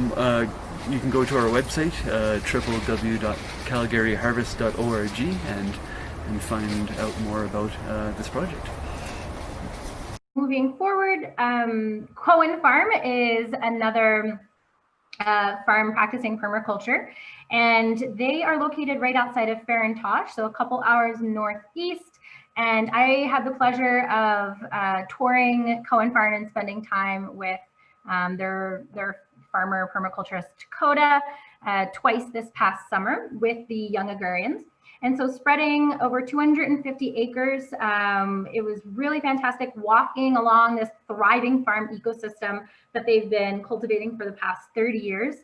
you can go to our website, www.calgaryharvest.org, and find out more about this project. Moving forward, Cohen Farm is another farm practicing permaculture, and they are located right outside of Farintosh, so a couple hours northeast. And I had the pleasure of touring Cohen Farm and spending time with their farmer permaculturist Dakota twice this past summer with the young agrarians. And so spreading over 250 acres, it was really fantastic walking along this thriving farm ecosystem that they've been cultivating for the past 30 years,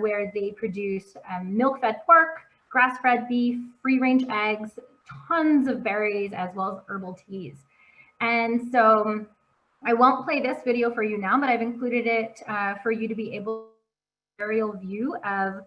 where they produce milk-fed pork, grass-fed beef, free-range eggs, tons of berries, as well as herbal teas. And so I won't play this video for you now, but I've included it for you to be able to get an aerial view of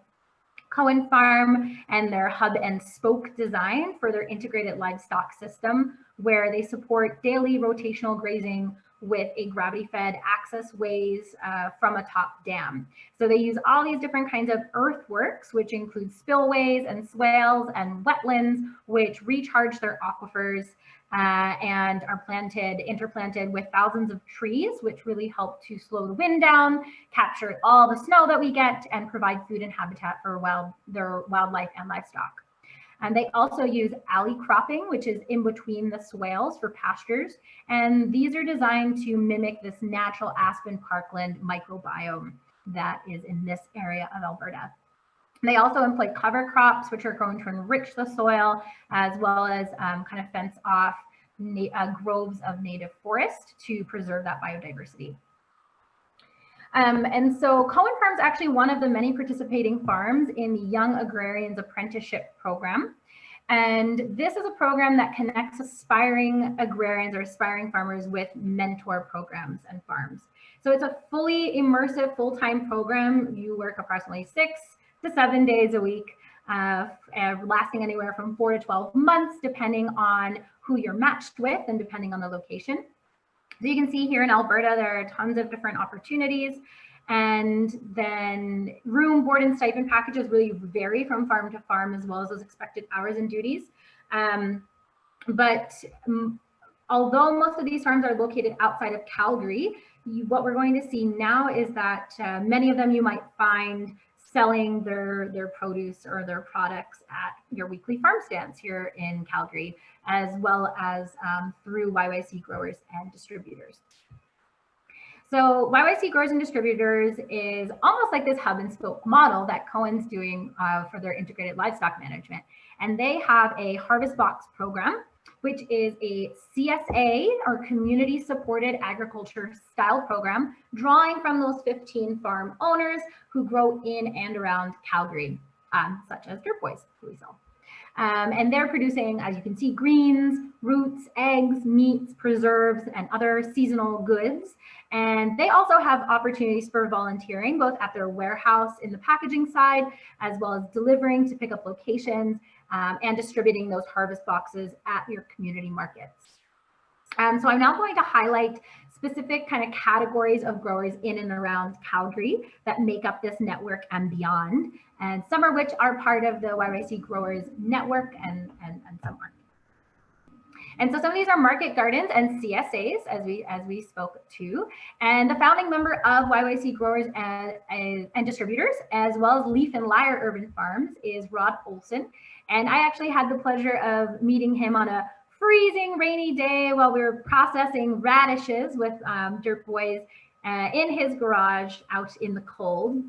Cohen Farm and their hub and spoke design for their integrated livestock system, where they support daily rotational grazing with a gravity-fed access ways from a top dam. So they use all these different kinds of earthworks, which include spillways and swales and wetlands, which recharge their aquifers and are interplanted with thousands of trees, which really help to slow the wind down, capture all the snow that we get, and provide food and habitat for their wildlife and livestock. And they also use alley cropping, which is in between the swales for pastures. And these are designed to mimic this natural aspen parkland microbiome that is in this area of Alberta. They also employ cover crops, which are going to enrich the soil, as well as kind of fence off groves of native forest to preserve that biodiversity. And so Cohen Farm is actually one of the many participating farms in the Young Agrarians Apprenticeship Program. And this is a program that connects aspiring agrarians or aspiring farmers with mentor programs and farms. So it's a fully immersive full-time program. You work approximately 6 to 7 days a week, lasting anywhere from 4 to 12 months, depending on who you're matched with and depending on the location. So you can see here in Alberta, there are tons of different opportunities. And then room, board, and stipend packages really vary from farm to farm, as well as those expected hours and duties. But although most of these farms are located outside of Calgary, what we're going to see now is that many of them you might find selling their produce or their products at your weekly farm stands here in Calgary, as well as through YYC growers and distributors. So YYC Growers and Distributors is almost like this hub and spoke model that Cohen's doing for their integrated livestock management. And they have a harvest box program, which is a CSA or community supported agriculture style program, drawing from those 15 farm owners who grow in and around Calgary, such as Dirt Boys, who we sell. And they're producing, as you can see, greens, roots, eggs, meats, preserves, and other seasonal goods. And they also have opportunities for volunteering, both at their warehouse in the packaging side, as well as delivering to pickup locations and distributing those harvest boxes at your community markets. So I'm now going to highlight specific kind of categories of growers in and around Calgary that make up this network and beyond, and some of which are part of the YYC Growers Network and some aren't. And so some of these are market gardens and CSAs, as we spoke to, and the founding member of YYC Growers and Distributors, as well as Leaf and Lyre Urban Farms, is Rod Olson. And I actually had the pleasure of meeting him on a freezing rainy day while we were processing radishes with Dirt Boys in his garage out in the cold.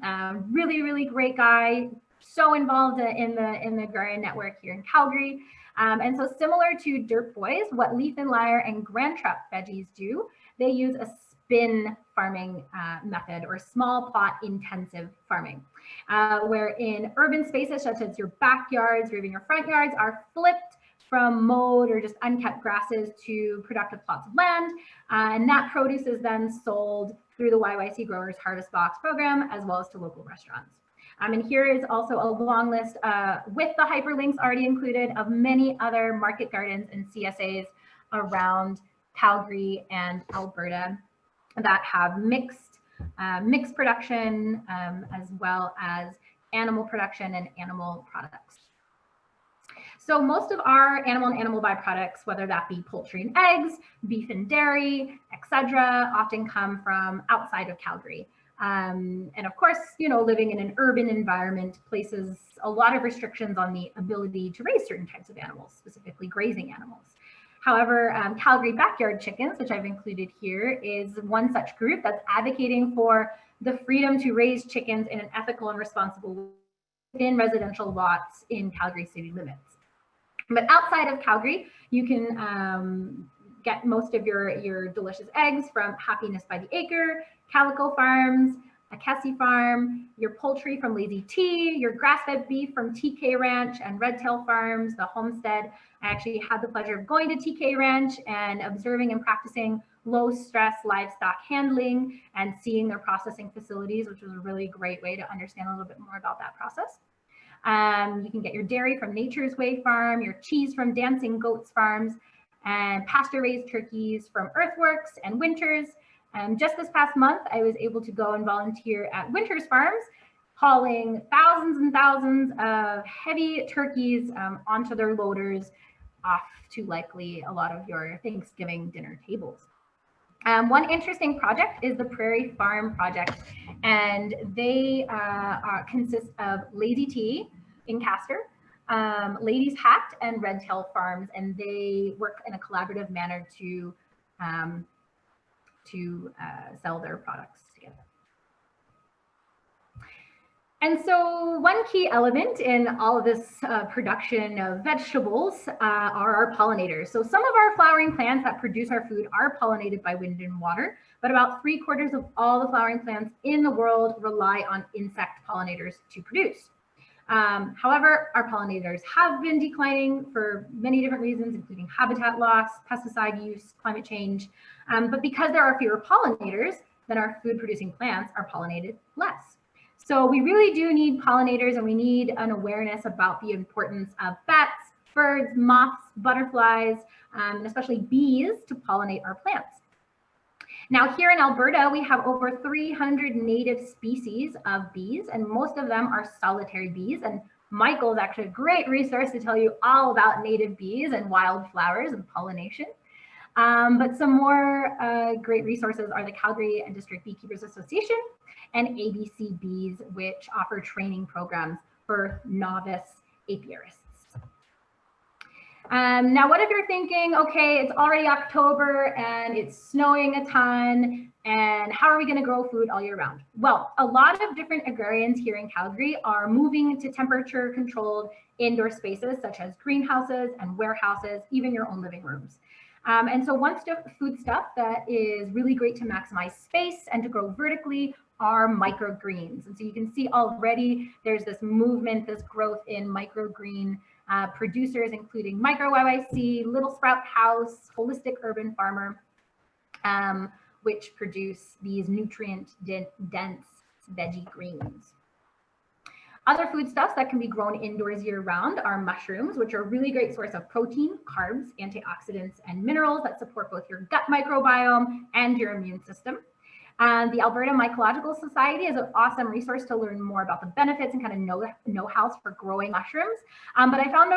Really great guy, so involved in the agrarian network here in Calgary. And so similar to Dirt Boys, what Leaf and Lyre and Grand Trap Veggies do, they use a spin farming method or small plot intensive farming, where in urban spaces such as your backyards or even your front yards are flipped from mowed or just unkept grasses to productive plots of land. And that produce is then sold through the YYC Growers Harvest Box program, as well as to local restaurants. And here is also a long list with the hyperlinks already included of many other market gardens and CSAs around Calgary and Alberta that have mixed production as well as animal production and animal products. So most of our animal and animal byproducts, whether that be poultry and eggs, beef and dairy, etc., often come from outside of Calgary. And of course, you know, living in an urban environment places a lot of restrictions on the ability to raise certain types of animals, specifically grazing animals. However, Calgary Backyard Chickens, which I've included here, is one such group that's advocating for the freedom to raise chickens in an ethical and responsible way within residential lots in Calgary city limits. But outside of Calgary, you can get most of your delicious eggs from Happiness by the Acre, Calico Farms, Akesi Farm, your poultry from Lazy T, your grass-fed beef from TK Ranch and Redtail Farms, the Homestead. I actually had the pleasure of going to TK Ranch and observing and practicing low-stress livestock handling and seeing their processing facilities, which was a really great way to understand a little bit more about that process. You can get your dairy from Nature's Way Farm, your cheese from Dancing Goats Farms, and pasture-raised turkeys from Earthworks and Winters. Just this past month, I was able to go and volunteer at Winters Farms, hauling thousands and thousands of heavy turkeys onto their loaders off to likely a lot of your Thanksgiving dinner tables. One interesting project is the Prairie Farm Project, and they consist of Lazy Tea in Castor, Ladies Hat, and Redtail Farms, and they work in a collaborative manner to sell their products together. And so one key element in all of this production of vegetables are our pollinators. So some of our flowering plants that produce our food are pollinated by wind and water, but about 3/4 of all the flowering plants in the world rely on insect pollinators to produce. However, our pollinators have been declining for many different reasons, including habitat loss, pesticide use, climate change. But because there are fewer pollinators, then our food producing plants are pollinated less. So we really do need pollinators, and we need an awareness about the importance of bats, birds, moths, butterflies, and especially bees to pollinate our plants. Now here in Alberta, we have over 300 native species of bees, and most of them are solitary bees. And Michael is actually a great resource to tell you all about native bees and wildflowers and pollination. But some more great resources are the Calgary and District Beekeepers Association and ABCBs, which offer training programs for novice apiarists. Now, what if you're thinking, okay, it's already October and it's snowing a ton, and how are we going to grow food all year round? Well, a lot of different agrarians here in Calgary are moving to temperature controlled indoor spaces such as greenhouses and warehouses, even your own living rooms. And so one food stuff that is really great to maximize space and to grow vertically are microgreens. And so you can see already there's this movement, this growth in microgreen producers, including Micro YYC, Little Sprout House, Holistic Urban Farmer, which produce these nutrient-dense veggie greens. Other foodstuffs that can be grown indoors year-round are mushrooms, which are a really great source of protein, carbs, antioxidants, and minerals that support both your gut microbiome and your immune system. The Alberta Mycological Society is an awesome resource to learn more about the benefits and kind of know-hows for growing mushrooms. But I found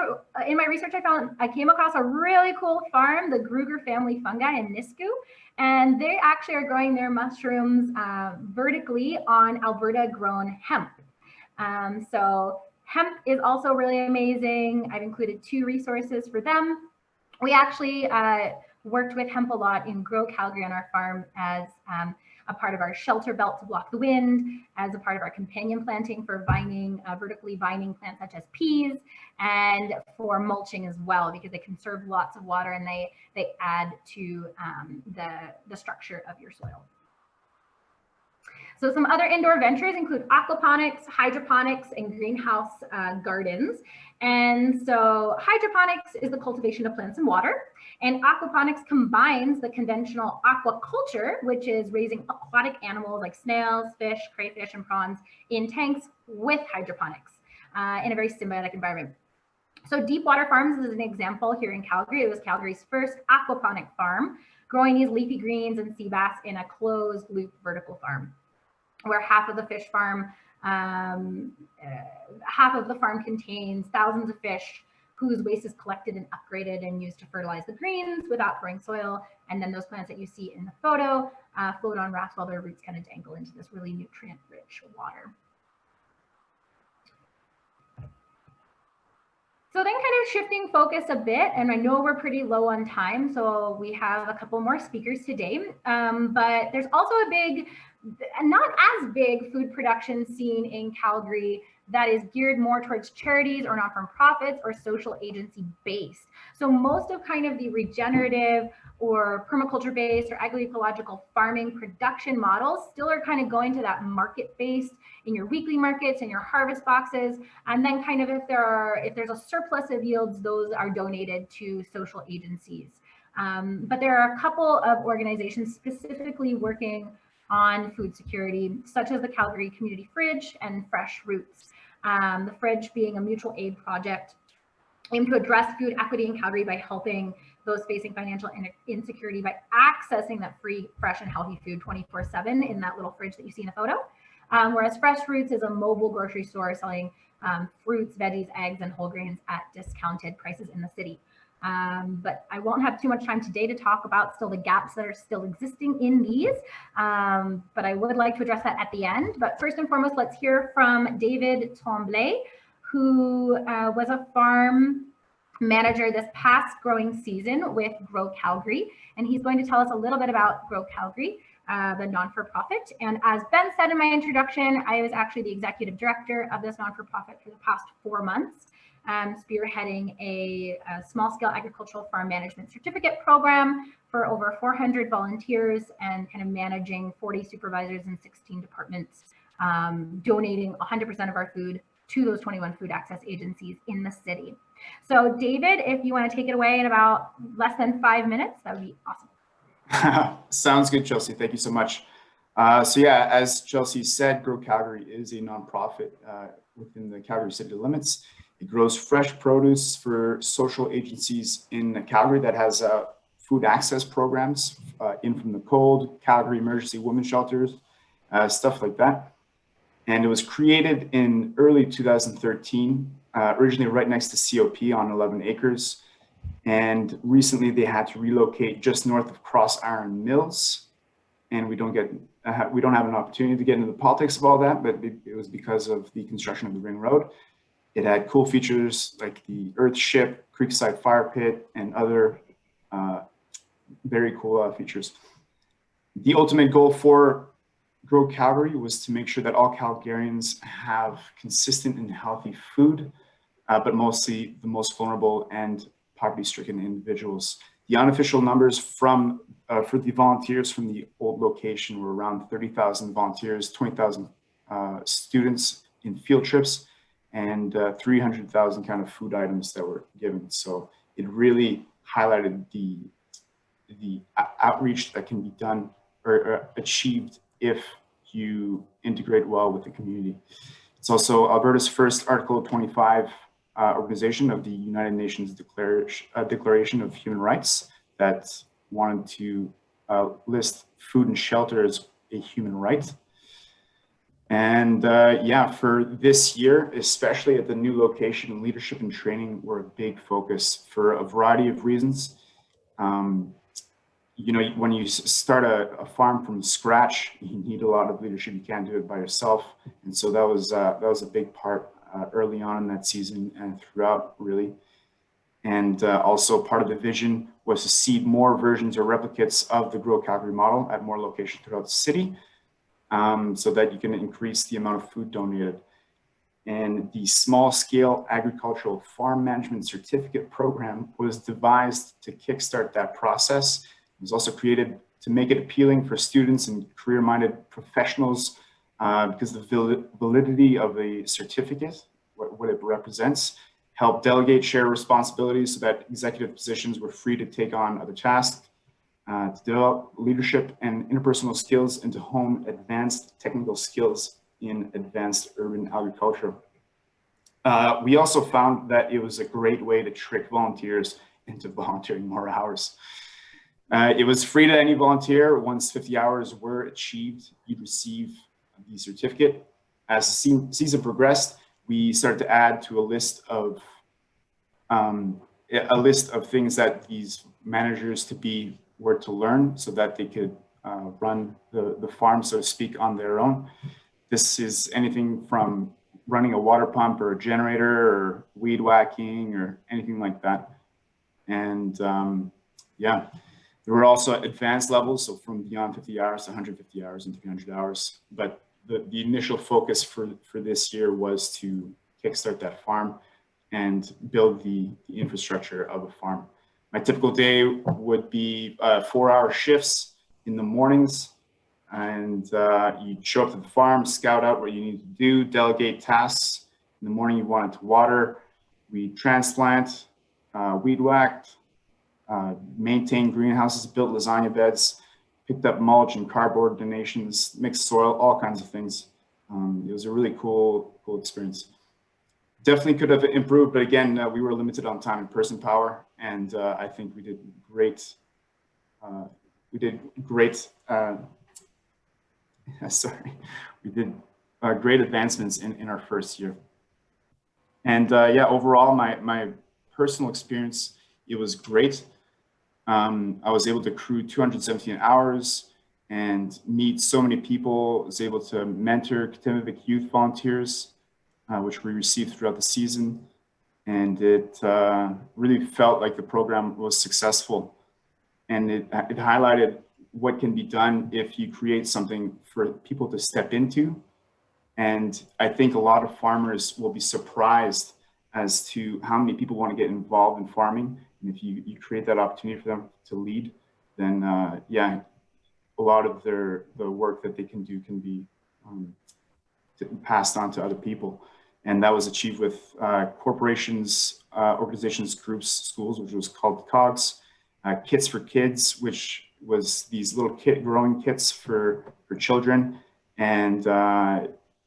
in my research, I came across a really cool farm, the Gruger family fungi in Nisku, and they actually are growing their mushrooms vertically on Alberta-grown hemp. So hemp is also really amazing. I've included 2 resources for them. We actually worked with hemp a lot in Grow Calgary on our farm as a part of our shelter belt to block the wind, as a part of our companion planting for vining, vertically vining plants such as peas, and for mulching as well, because they conserve lots of water and they add to the structure of your soil. So some other indoor ventures include aquaponics, hydroponics, and greenhouse gardens. And so hydroponics is the cultivation of plants in water, and aquaponics combines the conventional aquaculture, which is raising aquatic animals like snails, fish, crayfish, and prawns in tanks, with hydroponics in a very symbiotic environment. So Deepwater Farms is an example here in Calgary. It was Calgary's first aquaponic farm, growing these leafy greens and sea bass in a closed loop vertical farm, where half of the farm contains thousands of fish whose waste is collected and upgraded and used to fertilize the greens without growing soil. And then those plants that you see in the photo float on rafts while their roots kind of dangle into this really nutrient-rich water. So then kind of shifting focus a bit, and I know we're pretty low on time, so we have a couple more speakers today, but there's also a big, not as big food production scene in Calgary that is geared more towards charities or not-for-profits or social agency based. So most of kind of the regenerative or permaculture based or agroecological farming production models still are kind of going to that market based in your weekly markets and your harvest boxes. And then kind of if there's a surplus of yields, those are donated to social agencies. But there are a couple of organizations specifically working on food security, such as the Calgary Community Fridge and Fresh Roots. The Fridge being a mutual aid project aimed to address food equity in Calgary by helping those facing financial insecurity by accessing that free, fresh, and healthy food 24/7 in that little fridge that you see in the photo. Whereas Fresh Roots is a mobile grocery store selling fruits, veggies, eggs, and whole grains at discounted prices in the city. But I won't have too much time today to talk about still the gaps that are still existing in these, but I would like to address that at the end. But first and foremost, let's hear from David Tremblay, who was a farm manager this past growing season with Grow Calgary, and he's going to tell us a little bit about Grow Calgary, the non-for-profit. And as Ben said in my introduction, I was actually the executive director of this non-for-profit for the past 4 months, spearheading a small-scale agricultural farm management certificate program for over 400 volunteers and kind of managing 40 supervisors in 16 departments, donating 100% of our food to those 21 food access agencies in the city. So David, if you want to take it away in about less than 5 minutes, that would be awesome. Sounds good, Chelsea. Thank you so much. So yeah, as Chelsea said, Grow Calgary is a nonprofit within the Calgary city limits. It grows fresh produce for social agencies in Calgary that has food access programs, In From the Cold, Calgary Emergency Women's Shelters, stuff like that. And it was created in early 2013, originally right next to COP on 11 acres. And recently they had to relocate just north of Cross Iron Mills and we don't have an opportunity to get into the politics of all that, but it was because of the construction of the ring road. It had cool features like the earth ship, creekside fire pit, and other very cool features. The ultimate goal for Grow Calgary was to make sure that all Calgarians have consistent and healthy food, but mostly the most vulnerable and poverty-stricken individuals. The unofficial numbers for the volunteers from the old location were around 30,000 volunteers, 20,000 students in field trips, and 300,000 kind of food items that were given. So it really highlighted the outreach that can be done or achieved if you integrate well with the community. It's also Alberta's first Article 25 organization of the United Nations Declaration of Human Rights that wanted to list food and shelter as a human right. And yeah, for this year, especially at the new location, leadership and training were a big focus for a variety of reasons. You know, when you start a farm from scratch, you need a lot of leadership. You can't do it by yourself. And so that was a big part early on in that season and throughout, really. And also part of the vision was to seed more versions or replicates of the Grow Calgary model at more locations throughout the city, so that you can increase the amount of food donated. And the small scale agricultural farm management certificate program was devised to kickstart that process. It was also created to make it appealing for students and career-minded professionals because the validity of the certificate, what it represents, helped delegate share responsibilities so that executive positions were free to take on other tasks, to develop leadership and interpersonal skills, and to hone advanced technical skills in advanced urban agriculture. We also found that it was a great way to trick volunteers into volunteering more hours. It was free to any volunteer. Once 50 hours were achieved, you'd receive the certificate. As the season progressed, we started to add to a list of things that these managers were to learn so that they could run the farm, so to speak, on their own. This is anything from running a water pump or a generator or weed whacking or anything like that. And yeah, there were also advanced levels, so from beyond 50 hours to 150 hours and 300 hours. But the initial focus for this year was to kickstart that farm and build the infrastructure of a farm. My typical day would be 4-hour shifts in the mornings, and you'd show up to the farm, scout out what you need to do, delegate tasks. In the morning, you wanted to water, we transplant, weed whacked, maintained greenhouses, built lasagna beds, picked up mulch and cardboard donations, mixed soil, all kinds of things. It was a really cool experience. Definitely could have improved, but again, we were limited on time and person power, and I think we did great. We did great advancements in our first year. And yeah, overall, my personal experience, it was great. I was able to accrue 217 hours and meet so many people. I was able to mentor Kitimavik youth volunteers, which we received throughout the season. And it really felt like the program was successful. And it highlighted what can be done if you create something for people to step into. And I think a lot of farmers will be surprised as to how many people want to get involved in farming. And if you create that opportunity for them to lead, then yeah, a lot of the work that they can do can be passed on to other people. And that was achieved with corporations, organizations, groups, schools, which was called COGS, Kits for Kids, which was these little growing kits for children. And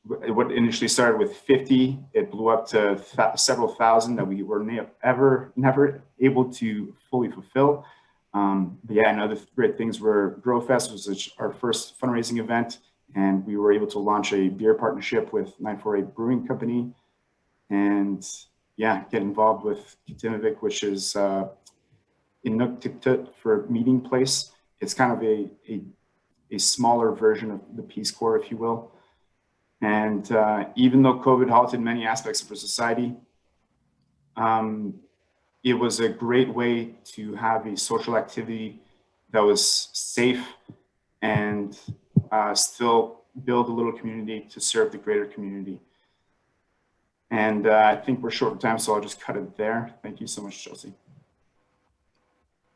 what initially started with 50, it blew up to several thousand that we were never able to fully fulfill. But yeah, and other great things were Grow Fest was our first fundraising event, and we were able to launch a beer partnership with 948 Brewing Company, and yeah, get involved with Kitimavik, which is Inuktitut for meeting place. It's kind of a smaller version of the Peace Corps, if you will. And even though COVID halted many aspects of our society, it was a great way to have a social activity that was safe and still build a little community to serve the greater community. And I think we're short of time, so I'll just cut it there. Thank you so much, Chelsea.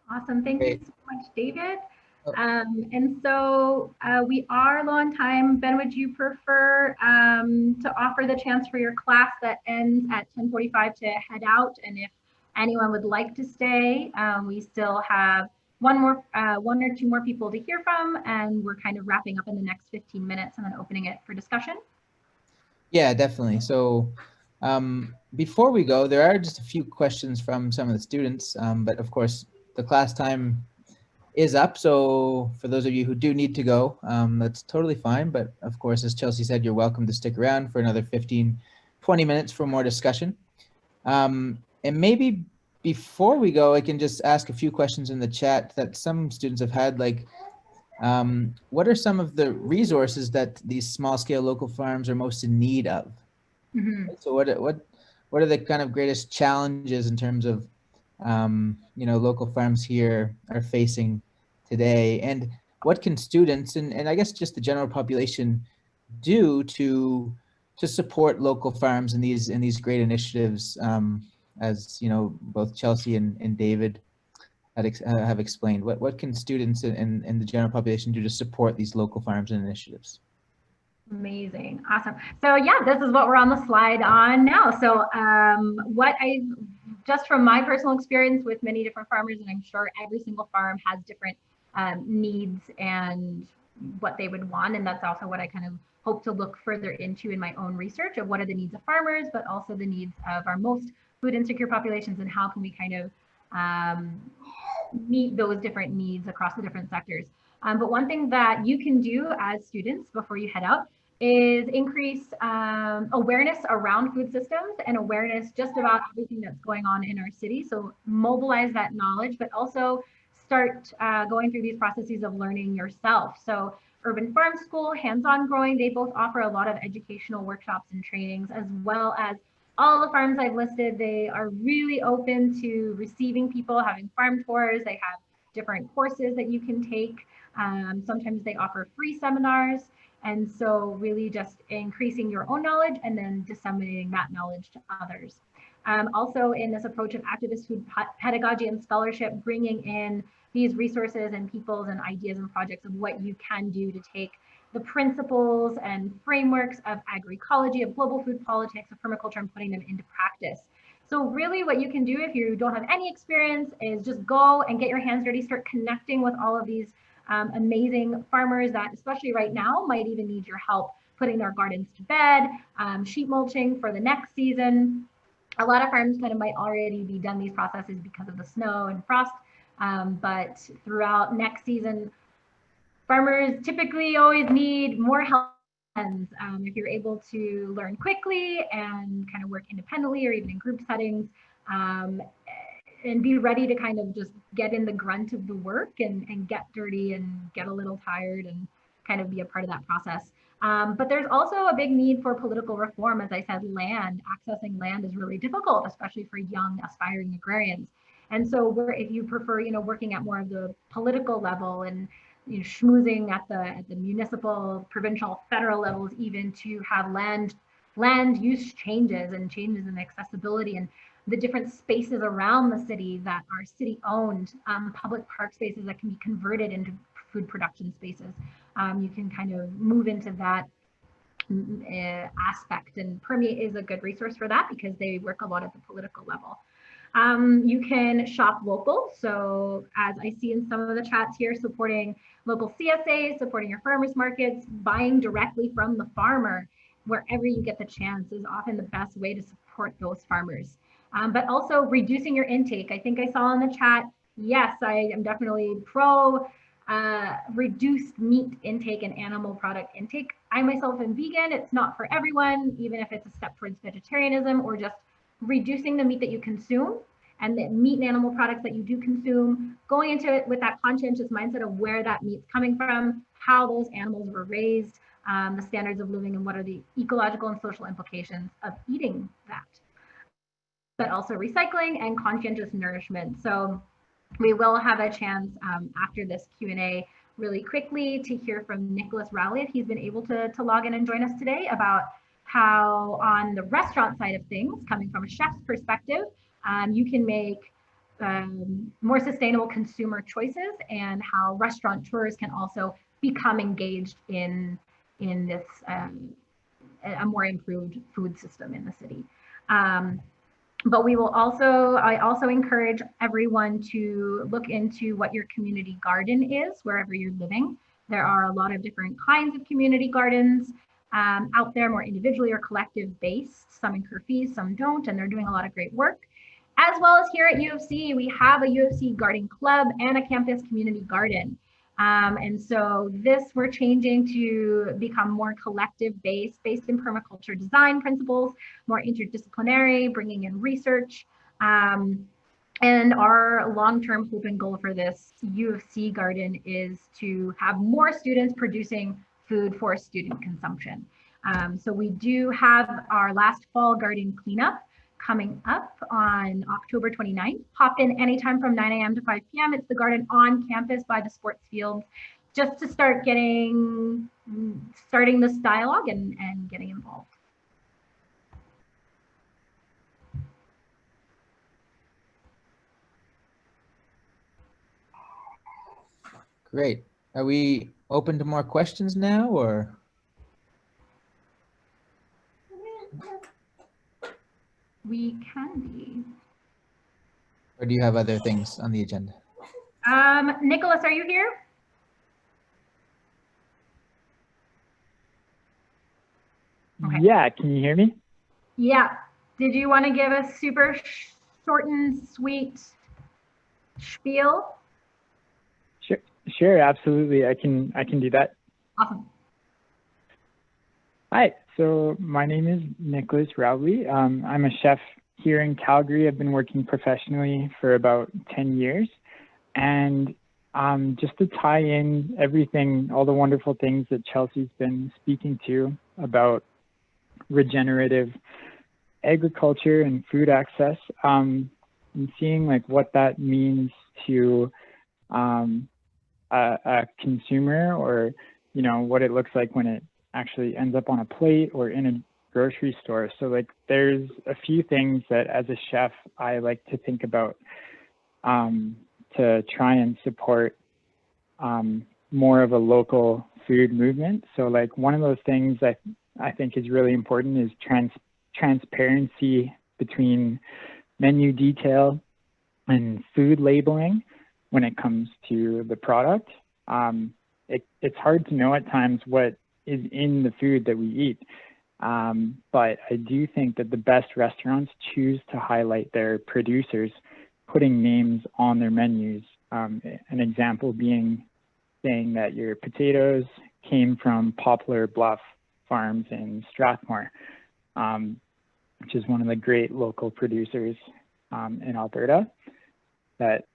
Awesome. Thank you so much, David. Oh. And so we are low on time. Ben, would you prefer to offer the chance for your class that ends at 10:45 to head out? And if anyone would like to stay, we still have one or two more people to hear from, and we're kind of wrapping up in the next 15 minutes and then opening it for discussion. Yeah, definitely. So before we go, there are just a few questions from some of the students, but of course the class time is up. So for those of you who do need to go, that's totally fine. But of course, as Chelsea said, you're welcome to stick around for another 15, 20 minutes for more discussion. And maybe before we go, I can just ask a few questions in the chat that some students have had, like, what are some of the resources that these small scale local farms are most in need of? Mm-hmm. So what are the kind of greatest challenges in terms of local farms here are facing today, and what can students and I guess just the general population do to support local farms in these great initiatives, as you know, both Chelsea and David have explained. What can students and the general population do to support these local farms and initiatives? Amazing. Awesome. So yeah, this is what we're on the slide on now. So what I just from my personal experience with many different farmers, and I'm sure every single farm has different needs and what they would want. And that's also what I kind of hope to look further into in my own research of what are the needs of farmers, but also the needs of our most food insecure populations, and how can we kind of meet those different needs across the different sectors. But one thing that you can do as students before you head out is increase awareness around food systems and awareness just about everything that's going on in our city. So mobilize that knowledge, but also start going through these processes of learning yourself. So Urban Farm School, Hands-On Growing, they both offer a lot of educational workshops and trainings, as well as all the farms I've listed. They are really open to receiving people, having farm tours. They have different courses that you can take. Sometimes they offer free seminars. And so really just increasing your own knowledge and then disseminating that knowledge to others. Also in this approach of activist food pedagogy and scholarship, bringing in these resources and peoples and ideas and projects of what you can do to take the principles and frameworks of agroecology, of global food politics, of permaculture, and putting them into practice. So really what you can do if you don't have any experience is just go and get your hands dirty, start connecting with all of these amazing farmers that, especially right now, might even need your help putting their gardens to bed, sheet mulching for the next season. A lot of farms kind of might already be done these processes because of the snow and frost, but throughout next season, farmers typically always need more help. If you're able to learn quickly and kind of work independently or even in group settings, and be ready to kind of just get in the grunt of the work and get dirty and get a little tired and kind of be a part of that process. But there's also a big need for political reform. As I said, accessing land is really difficult, especially for young aspiring agrarians. And so if you prefer, working at more of the political level and schmoozing at the municipal, provincial, federal levels, even to have land use changes and changes in accessibility and the different spaces around the city that are city owned, public park spaces that can be converted into food production spaces. You can kind of move into that aspect, and Permeate is a good resource for that because they work a lot at the political level. You can shop local. So as I see in some of the chats here, supporting local CSAs, supporting your farmers markets, buying directly from the farmer, wherever you get the chance is often the best way to support those farmers. But also reducing your intake. I think I saw in the chat, yes, I am definitely pro reduced meat intake and animal product intake. I myself am vegan. It's not for everyone, even if it's a step towards vegetarianism or just reducing the meat that you consume and the meat and animal products that you do consume, going into it with that conscientious mindset of where that meat's coming from, how those animals were raised, the standards of living, and what are the ecological and social implications of eating that. But also recycling and conscientious nourishment. So we will have a chance after this Q&A really quickly to hear from Nicholas Rowley, if he's been able to log in and join us today, about how on the restaurant side of things, coming from a chef's perspective, you can make more sustainable consumer choices, and how restaurateurs can also become engaged in this a more improved food system in the city. But we will I also encourage everyone to look into what your community garden is wherever you're living. There are a lot of different kinds of community gardens out there, more individually or collective based. Some incur fees, some don't, and they're doing a lot of great work. As well as here at U of C, we have a U of C garden club and a campus community garden. And so this we're changing to become more collective based in permaculture design principles, more interdisciplinary, bringing in research. And our long-term hope and goal for this U of C garden is to have more students producing food for student consumption. So we do have our last fall garden cleanup coming up on October 29th. Pop in anytime from 9 a.m. to 5 p.m. It's the garden on campus by the sports fields, just to start starting this dialogue and getting involved. Great. Are we open to more questions now, or? We can be. Or do you have other things on the agenda? Nicholas, are you here? Okay. Yeah, can you hear me? Yeah. Did you want to give a super short and sweet spiel? Sure, absolutely. I can do that. Awesome. Hi, so my name is Nicholas Rowley. I'm a chef here in Calgary. I've been working professionally for about 10 years. And just to tie in everything, all the wonderful things that Chelsea's been speaking to about regenerative agriculture and food access, and seeing like what that means to a consumer, or what it looks like when it actually ends up on a plate or in a grocery store. So like there's a few things that as a chef I like to think about to try and support more of a local food movement. So like one of those things I think is really important is transparency between menu detail and food labeling when it comes to the product. It's hard to know at times what is in the food that we eat. But I do think that the best restaurants choose to highlight their producers, putting names on their menus. An example being saying that your potatoes came from Poplar Bluff Farms in Strathmore, which is one of the great local producers in Alberta that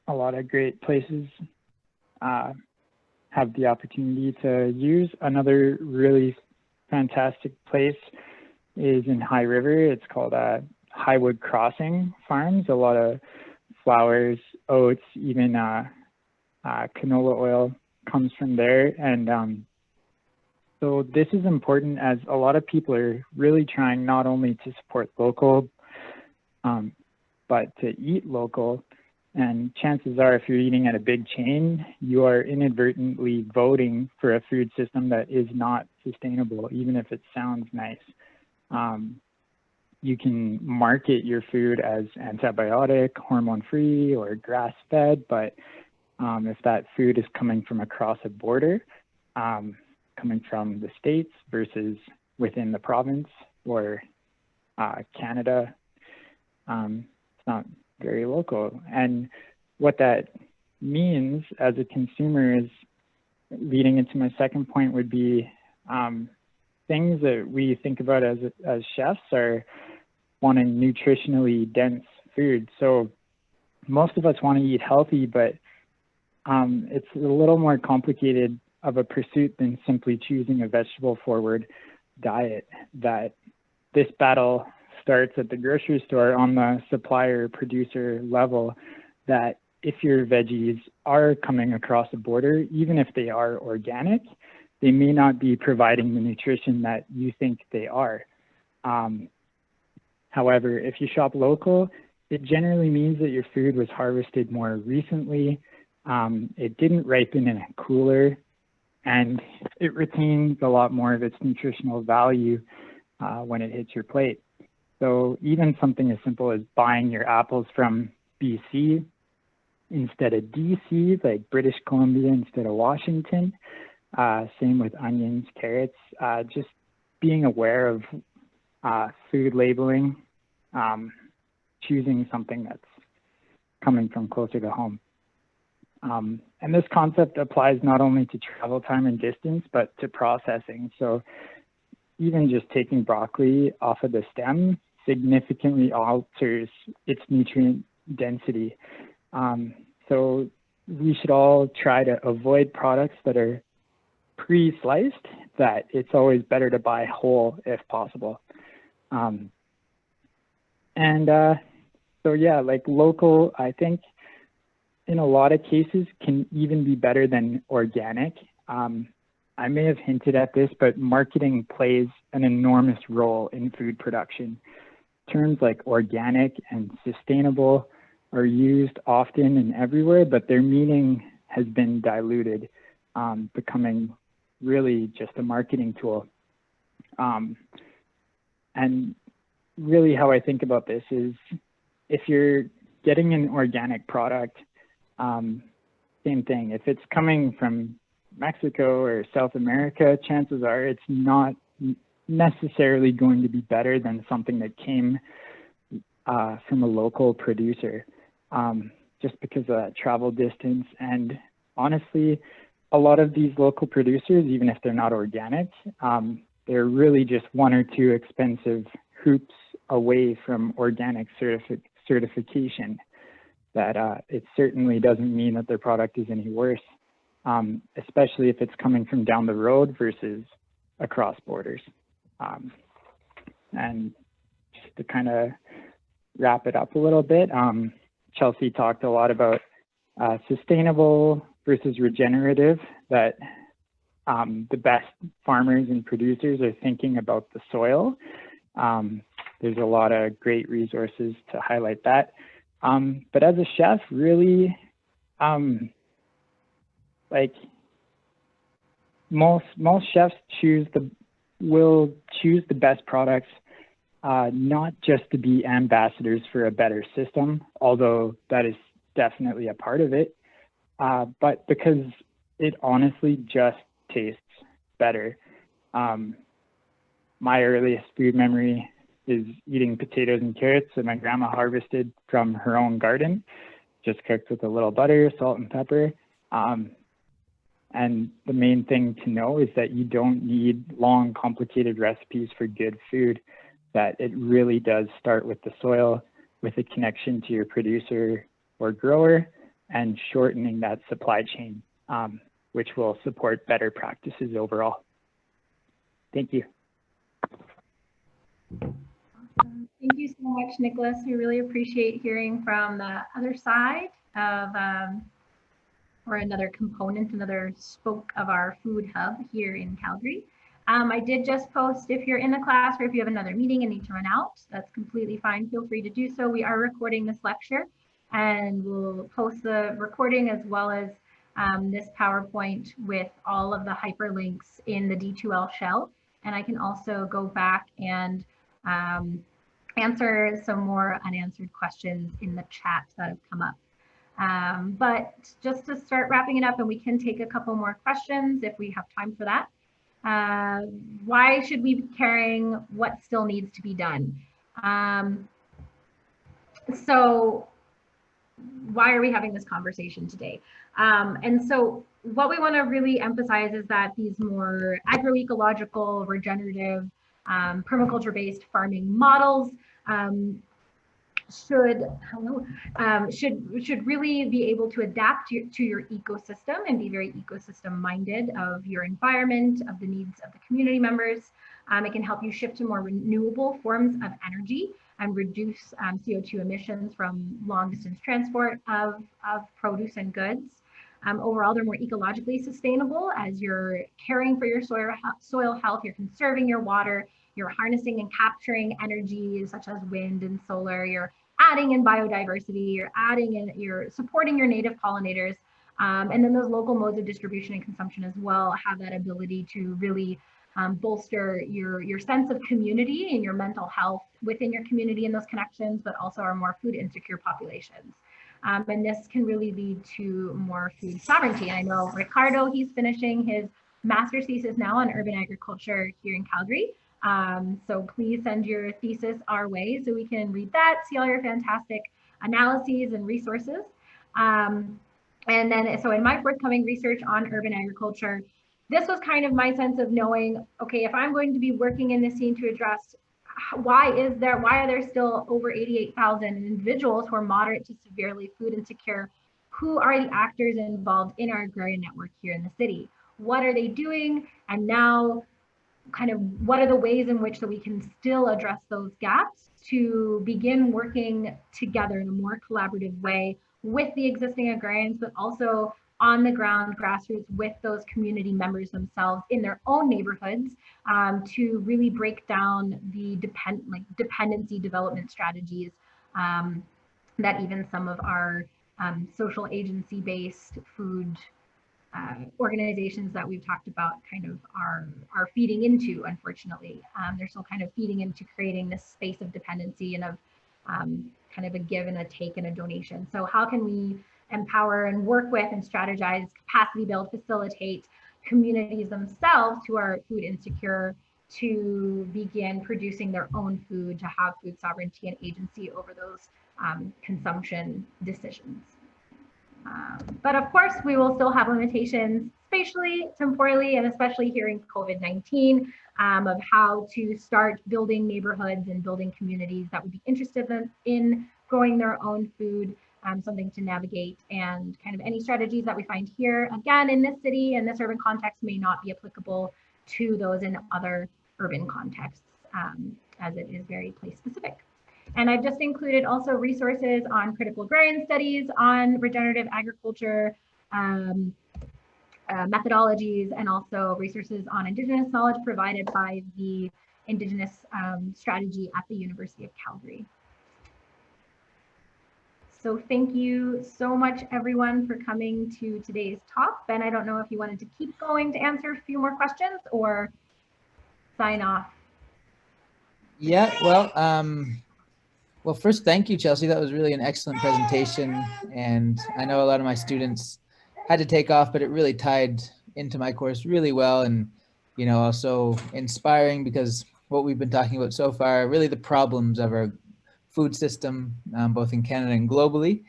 a lot of great places have the opportunity to use. Another really fantastic place is in High River. It's called Highwood Crossing Farms. A lot of flowers, oats, even canola oil comes from there. And so this is important, as a lot of people are really trying not only to support local, but to eat local. And chances are, if you're eating at a big chain, you are inadvertently voting for a food system that is not sustainable, even if it sounds nice. You can market your food as antibiotic, hormone-free, or grass-fed, but if that food is coming from across a border, coming from the States versus within the province or Canada, it's not very local. And what that means as a consumer is, leading into my second point, would be things that we think about as chefs are wanting nutritionally dense food. So most of us want to eat healthy, but it's a little more complicated of a pursuit than simply choosing a vegetable forward diet. That this battle starts at the grocery store on the supplier producer level, that if your veggies are coming across the border, even if they are organic, they may not be providing the nutrition that you think they are. However, if you shop local, it generally means that your food was harvested more recently. It didn't ripen in a cooler, and it retains a lot more of its nutritional value when it hits your plate. So even something as simple as buying your apples from BC instead of DC, like British Columbia instead of Washington, same with onions, carrots, just being aware of food labeling, choosing something that's coming from closer to home. And this concept applies not only to travel time and distance, but to processing. So even just taking broccoli off of the stem significantly alters its nutrient density. So we should all try to avoid products that are pre-sliced, that it's always better to buy whole if possible. So yeah, like local, I think in a lot of cases can even be better than organic. I may have hinted at this, but marketing plays an enormous role in food production. Terms like organic and sustainable are used often and everywhere, but their meaning has been diluted, becoming really just a marketing tool. And really how I think about this is, if you're getting an organic product, same thing. If it's coming from Mexico or South America, chances are it's not necessarily going to be better than something that came from a local producer, just because of that travel distance. And honestly, a lot of these local producers, even if they're not organic, they're really just one or two expensive hoops away from organic certification. That it certainly doesn't mean that their product is any worse, especially if it's coming from down the road versus across borders. And just to kind of wrap it up a little bit, Chelsea talked a lot about sustainable versus regenerative, that the best farmers and producers are thinking about the soil. There's a lot of great resources to highlight that. But as a chef, really, like most chefs will choose the best products, not just to be ambassadors for a better system, although that is definitely a part of it, but because it honestly just tastes better. My earliest food memory is eating potatoes and carrots that my grandma harvested from her own garden, just cooked with a little butter, salt, and pepper. And the main thing to know is that you don't need long, complicated recipes for good food, that it really does start with the soil, with a connection to your producer or grower, and shortening that supply chain, which will support better practices overall. Thank you. Thank you so much, Nicholas. We really appreciate hearing from the other side of, or another component, another spoke of our food hub here in Calgary. I did just post, if you're in the class or if you have another meeting and need to run out, that's completely fine. Feel free to do so. We are recording this lecture, and we'll post the recording as well as this PowerPoint with all of the hyperlinks in the D2L shell. And I can also go back and answer some more unanswered questions in the chat that have come up. But just to start wrapping it up, and we can take a couple more questions if we have time for that. Why should we be caring? What still needs to be done? So why are we having this conversation today? And so what we want to really emphasize is that these more agroecological, regenerative, permaculture-based farming models should really be able to adapt to your ecosystem and be very ecosystem minded of your environment, of the needs of the community members. It can help you shift to more renewable forms of energy and reduce CO2 emissions from long distance transport of produce and goods. Overall, they're more ecologically sustainable as you're caring for your soil health, you're conserving your water, you're harnessing and capturing energy such as wind and solar, you're adding in biodiversity, you're supporting your native pollinators. And then those local modes of distribution and consumption as well have that ability to really bolster your sense of community and your mental health within your community and those connections, but also our more food insecure populations. And this can really lead to more food sovereignty. And I know Ricardo, he's finishing his master's thesis now on urban agriculture here in Calgary. So please send your thesis our way so we can read that, see all your fantastic analyses and resources. And then, so in my forthcoming research on urban agriculture, this was kind of my sense of knowing, okay, if I'm going to be working in this scene to address why are there still over 88,000 individuals who are moderate to severely food insecure? Who are the actors involved in our agrarian network here in the city? What are they doing? And now kind of what are the ways in which that we can still address those gaps to begin working together in a more collaborative way with the existing agrarians, but also on the ground grassroots with those community members themselves in their own neighborhoods to really break down the dependency development strategies that even some of our social agency based food organizations that we've talked about kind of are feeding into, unfortunately. They're still kind of feeding into creating this space of dependency and of kind of a give and a take and a donation. So how can we empower and work with and strategize, capacity build, facilitate communities themselves who are food insecure to begin producing their own food, to have food sovereignty and agency over those consumption decisions. But of course, we will still have limitations spatially, temporally, and especially here in COVID-19 of how to start building neighborhoods and building communities that would be interested in growing their own food, something to navigate. And kind of any strategies that we find here, again, in this city and this urban context may not be applicable to those in other urban contexts, as it is very place specific. And I've just included also resources on critical agrarian studies, on regenerative agriculture methodologies, and also resources on Indigenous knowledge provided by the Indigenous strategy at the University of Calgary. So thank you so much, everyone, for coming to today's talk. Ben, I don't know if you wanted to keep going to answer a few more questions or sign off. Yeah, well, first, thank you, Chelsea. That was really an excellent presentation. And I know a lot of my students had to take off, but it really tied into my course really well. And, you know, also inspiring because what we've been talking about so far, really the problems of our food system, both in Canada and globally.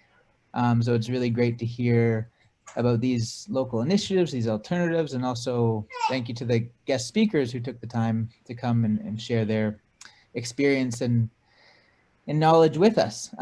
So it's really great to hear about these local initiatives, these alternatives, and also thank you to the guest speakers who took the time to come and share their experience and knowledge with us.